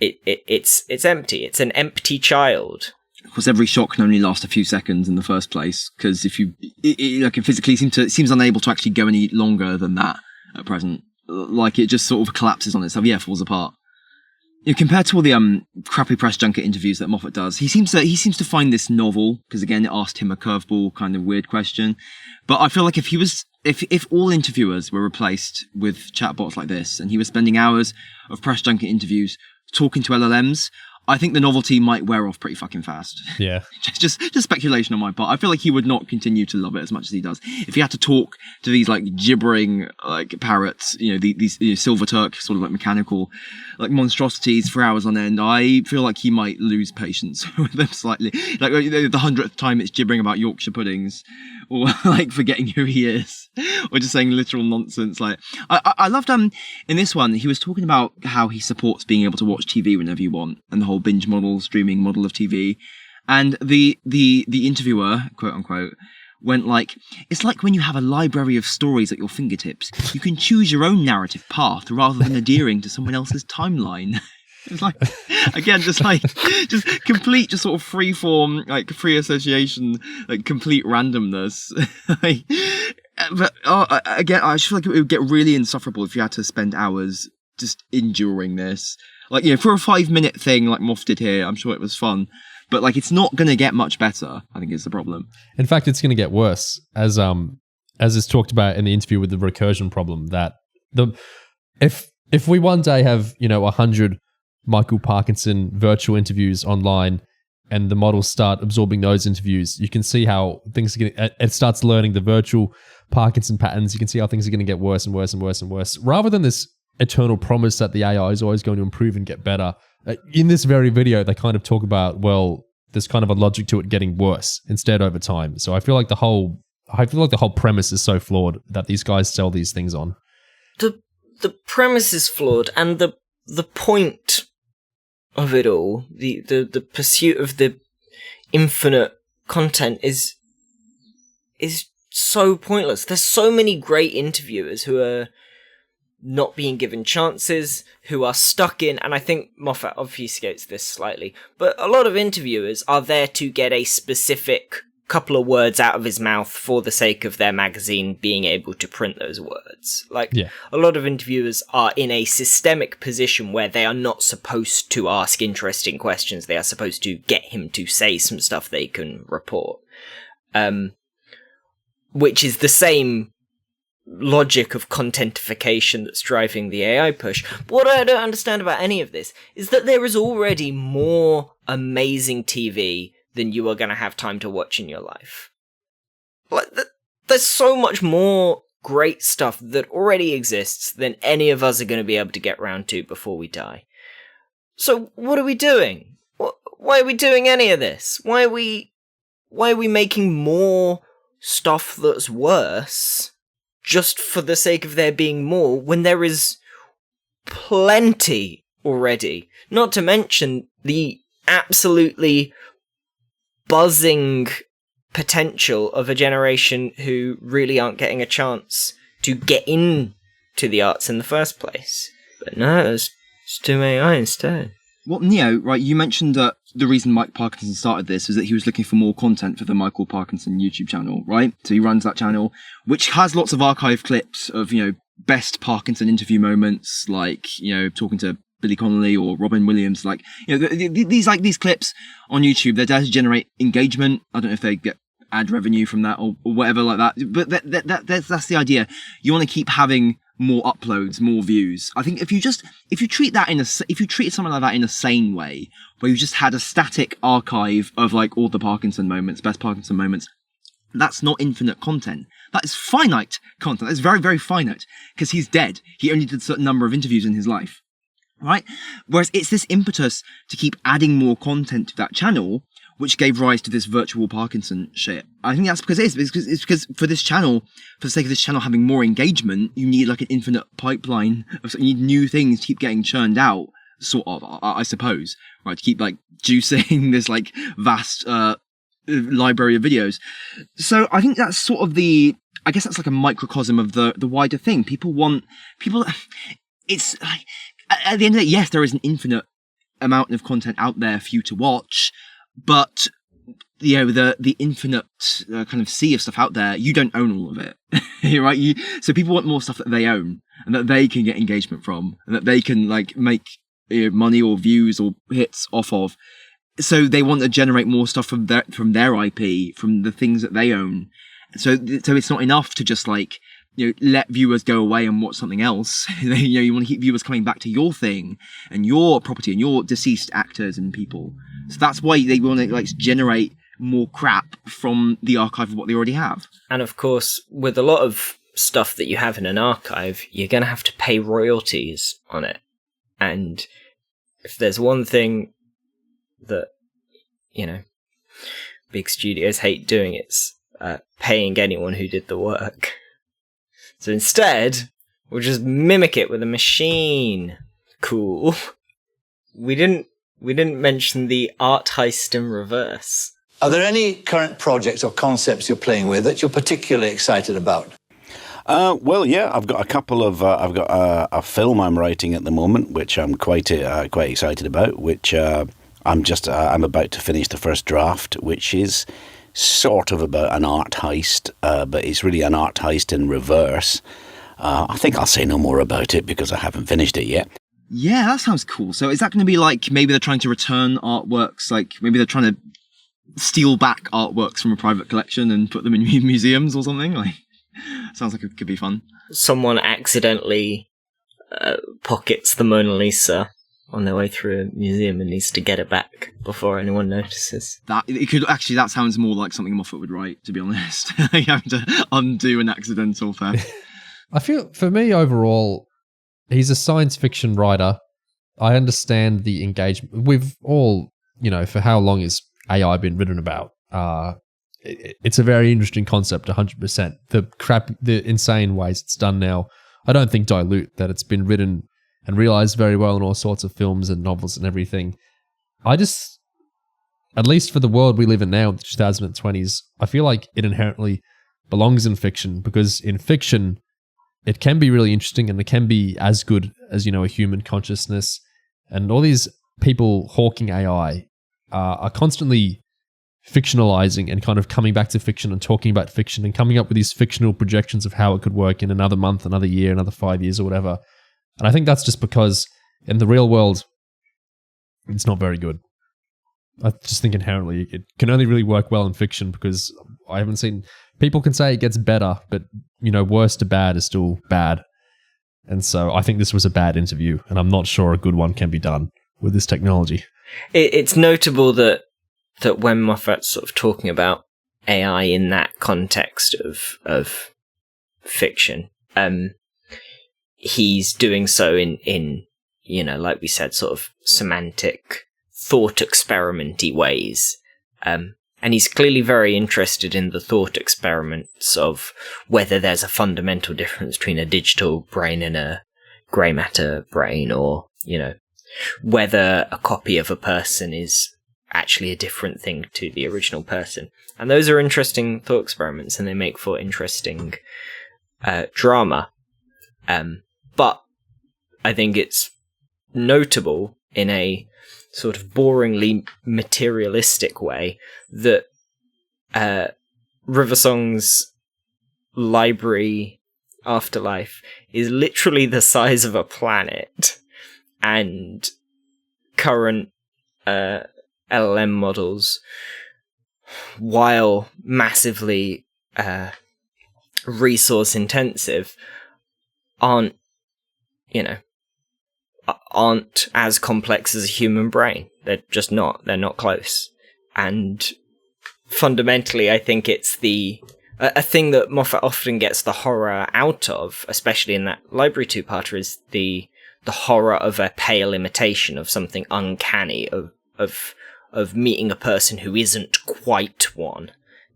It's empty. It's an empty child. Of course, every shot can only last a few seconds in the first place, because if you, it physically seems unable to actually go any longer than that at present. Like, it just sort of collapses on itself. Yeah, falls apart. Compared to all the crappy press junket interviews that Moffat does, he seems to find this novel, because again, it asked him a curveball kind of weird question. But I feel like if all interviewers were replaced with chatbots like this, and he was spending hours of press junket interviews talking to LLMs, I think the novelty might wear off pretty fucking fast. Yeah. just speculation on my part. I feel like he would not continue to love it as much as he does. If he had to talk to these like gibbering like parrots, these Silver Turk sort of like mechanical like monstrosities for hours on end, I feel like he might lose patience with them slightly. Like the 100th time it's gibbering about Yorkshire puddings, or like forgetting who he is, or just saying literal nonsense. Like I loved in this one he was talking about how he supports being able to watch TV whenever you want, and the whole binge model, streaming model of TV. And the interviewer, quote unquote, went like, it's like when you have a library of stories at your fingertips. You can choose your own narrative path rather than adhering to someone else's timeline. It's like, again, just complete, just sort of free form, like free association, like complete randomness. But again, I just feel like it would get really insufferable if you had to spend hours just enduring this. Like, for a 5-minute thing like Moff did here, I'm sure it was fun. But like, it's not going to get much better, I think is the problem. In fact, it's going to get worse, as is talked about in the interview with the recursion problem, that if we one day have, 100 Michael Parkinson virtual interviews online, and the models start absorbing those interviews, you can see how things are going to, it starts learning the virtual Parkinson patterns. You can see how things are going to get worse and worse and worse and worse, rather than this eternal promise that the AI is always going to improve and get better. In this very video, they kind of talk about, well, there's kind of a logic to it getting worse instead over time. So I feel like the whole premise is so flawed that these guys sell these things on. The premise is flawed, and the point of it all, the pursuit of the infinite content is so pointless. There's so many great interviewers who are not being given chances, who are stuck in, and I think Moffat obfuscates this slightly, but a lot of interviewers are there to get a specific couple of words out of his mouth for the sake of their magazine being able to print those words. A lot of interviewers are in a systemic position where they are not supposed to ask interesting questions. They are supposed to get him to say some stuff they can report. Which is the same logic of contentification that's driving the AI push. But what I don't understand about any of this is that there is already more amazing TV than you are going to have time to watch in your life. There's so much more great stuff that already exists than any of us are going to be able to get round to before we die. So what are we doing? Why are we doing any of this? Why are we making more stuff that's worse just for the sake of there being more, when there is plenty already? Not to mention the absolutely buzzing potential of a generation who really aren't getting a chance to get into the arts in the first place. But no, it's too AI instead. Well, Neo, right, you mentioned that the reason Mike Parkinson started this was that he was looking for more content for the Michael Parkinson YouTube channel, right? So he runs that channel, which has lots of archive clips of, best Parkinson interview moments, like, talking to Billy Connolly or Robin Williams. Like, these clips on YouTube, they're there to generate engagement. I don't know if they get ad revenue from that or whatever like that, but that's the idea. You want to keep having more uploads, more views. I think if you treat something like that in a sane way, where you just had a static archive of like all the Parkinson moments, best Parkinson moments, that's not infinite content. That is finite content. That's very, very finite, because he's dead. He only did a certain number of interviews in his life, right? Whereas it's this impetus to keep adding more content to that channel, which gave rise to this virtual Parkinson shit. I think that's because it's because for this channel, for the sake of this channel having more engagement, you need like an infinite pipeline of, you need new things to keep getting churned out, sort of, I suppose, right? To keep like juicing this like vast library of videos. So I think that's sort of I guess that's like a microcosm of the wider thing. It's like, at the end of the day, yes, there is an infinite amount of content out there for you to watch, but the infinite kind of sea of stuff out there, you don't own all of it, right? So people want more stuff that they own and that they can get engagement from and that they can like make money or views or hits off of. So they want to generate more stuff from their IP, from the things that they own. So it's not enough to just like, let viewers go away and watch something else. You want to keep viewers coming back to your thing and your property and your deceased actors and people. So that's why they want to like generate more crap from the archive of what they already have. And of course, with a lot of stuff that you have in an archive, you're going to have to pay royalties on it. And if there's one thing that, big studios hate doing, it's paying anyone who did the work. So instead, we'll just mimic it with a machine. Cool. We didn't mention the art heist in reverse. Are there any current projects or concepts you're playing with that you're particularly excited about? Well, yeah, I've got a couple of. I've got a film I'm writing at the moment, which I'm quite excited about. Which I'm about to finish the first draft, which is sort of about an art heist, but it's really an art heist in reverse. I think I'll say no more about it because I haven't finished it yet. Yeah, that sounds cool. So is that going to be like maybe they're trying to return artworks, like maybe they're trying to steal back artworks from a private collection and put them in museums or something? Like, sounds like it could be fun. Someone accidentally pockets the Mona Lisa on their way through a museum and needs to get it back before anyone notices. That sounds more like something Moffat would write, to be honest. Having to undo an accidental theft. I feel, for me overall, he's a science fiction writer. I understand the engagement. We've all, for how long has AI been written about? It's a very interesting concept, 100%. The insane ways it's done now, I don't think dilute that it's been written and realized very well in all sorts of films and novels and everything. At least for the world we live in now, the 2020s, I feel like it inherently belongs in fiction, because in fiction, it can be really interesting and it can be as good as, a human consciousness. And all these people hawking AI are constantly fictionalizing and kind of coming back to fiction and talking about fiction and coming up with these fictional projections of how it could work in another month, another year, another 5 years or whatever. And I think that's just because in the real world, it's not very good. I just think inherently it can only really work well in fiction, because I haven't seen... People can say it gets better, but, worse to bad is still bad. And so I think this was a bad interview, and I'm not sure a good one can be done with this technology. It's notable that when Moffat's sort of talking about AI in that context of fiction, he's doing so in like we said, sort of semantic, thought experimenty ways. And he's clearly very interested in the thought experiments of whether there's a fundamental difference between a digital brain and a grey matter brain, or, whether a copy of a person is actually a different thing to the original person. And those are interesting thought experiments, and they make for interesting drama. But I think it's notable in a sort of boringly materialistic way that Riversong's library afterlife is literally the size of a planet, and current LLM models, while massively resource intensive, aren't as complex as a human brain. They're just not. They're not close. And fundamentally, I think it's a thing that Moffat often gets the horror out of, especially in that library two-parter, is the horror of a pale imitation of something uncanny, of meeting a person who isn't quite one.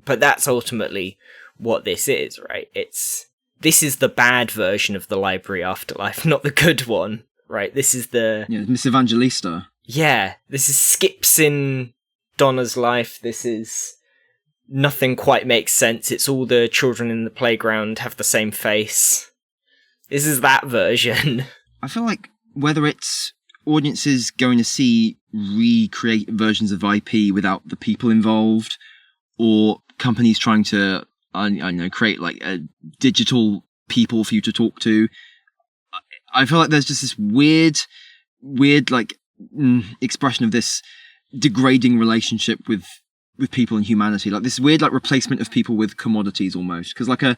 But that's ultimately what this is, right? This is the bad version of the library afterlife, not the good one, right? This is Miss Evangelista. Yeah, this is skips in Donna's life. This is nothing quite makes sense. It's all the children in the playground have the same face. This is that version. I feel like whether it's audiences going to see recreate versions of IP without the people involved, or companies trying to, I don't know, create like a digital people for you to talk to. I feel like there's just this weird like expression of this degrading relationship with people and humanity, like this weird like replacement of people with commodities almost. Because like a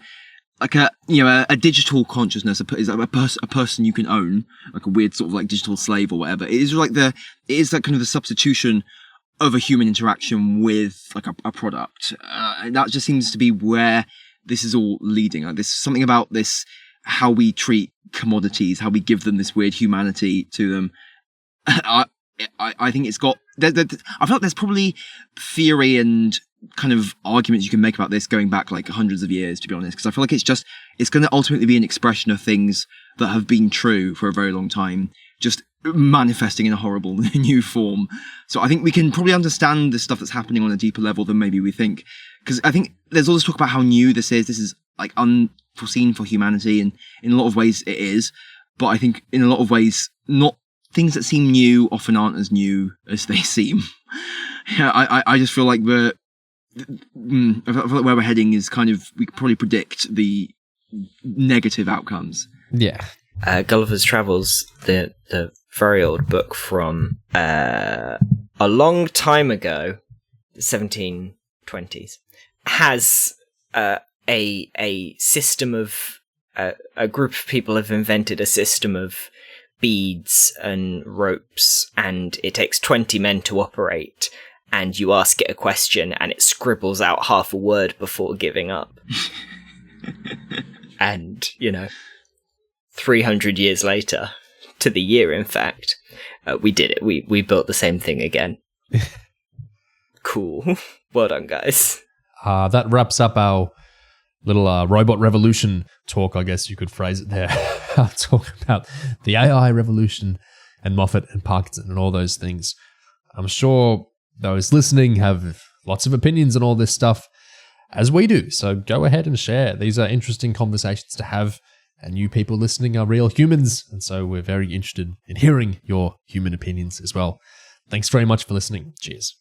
digital consciousness is like a person you can own, like a weird sort of like digital slave or whatever. It is that kind of the substitution of a human interaction with like a product. And that just seems to be where this is all leading. Like there's something about this, how we treat commodities, how we give them this weird humanity to them. I think it's got, I feel like there's probably theory and kind of arguments you can make about this going back like hundreds of years, to be honest, because I feel like it's going to ultimately be an expression of things that have been true for a very long time, just manifesting in a horrible new form. So I think we can probably understand the stuff that's happening on a deeper level than maybe we think, because I think there's all this talk about how new this is like unforeseen for humanity, and in a lot of ways it is, but I think in a lot of ways not. Things that seem new often aren't as new as they seem. Yeah, I just feel like I feel like where we're heading is kind of, we could probably predict the negative outcomes. Yeah. Gulliver's Travels, the very old book from a long time ago, 1720s, has a system of a group of people have invented a system of beads and ropes, and it takes 20 men to operate, and you ask it a question and it scribbles out half a word before giving up. And 300 years later, to the year in fact, we did it. We built the same thing again. Cool. Well done, guys. That wraps up our little robot revolution talk, I guess you could phrase it there. I'll talk about the AI revolution and Moffat and Parkinson and all those things. I'm sure those listening have lots of opinions on all this stuff, as we do. So go ahead and share. These are interesting conversations to have, and you people listening are real humans, and so we're very interested in hearing your human opinions as well. Thanks very much for listening. Cheers.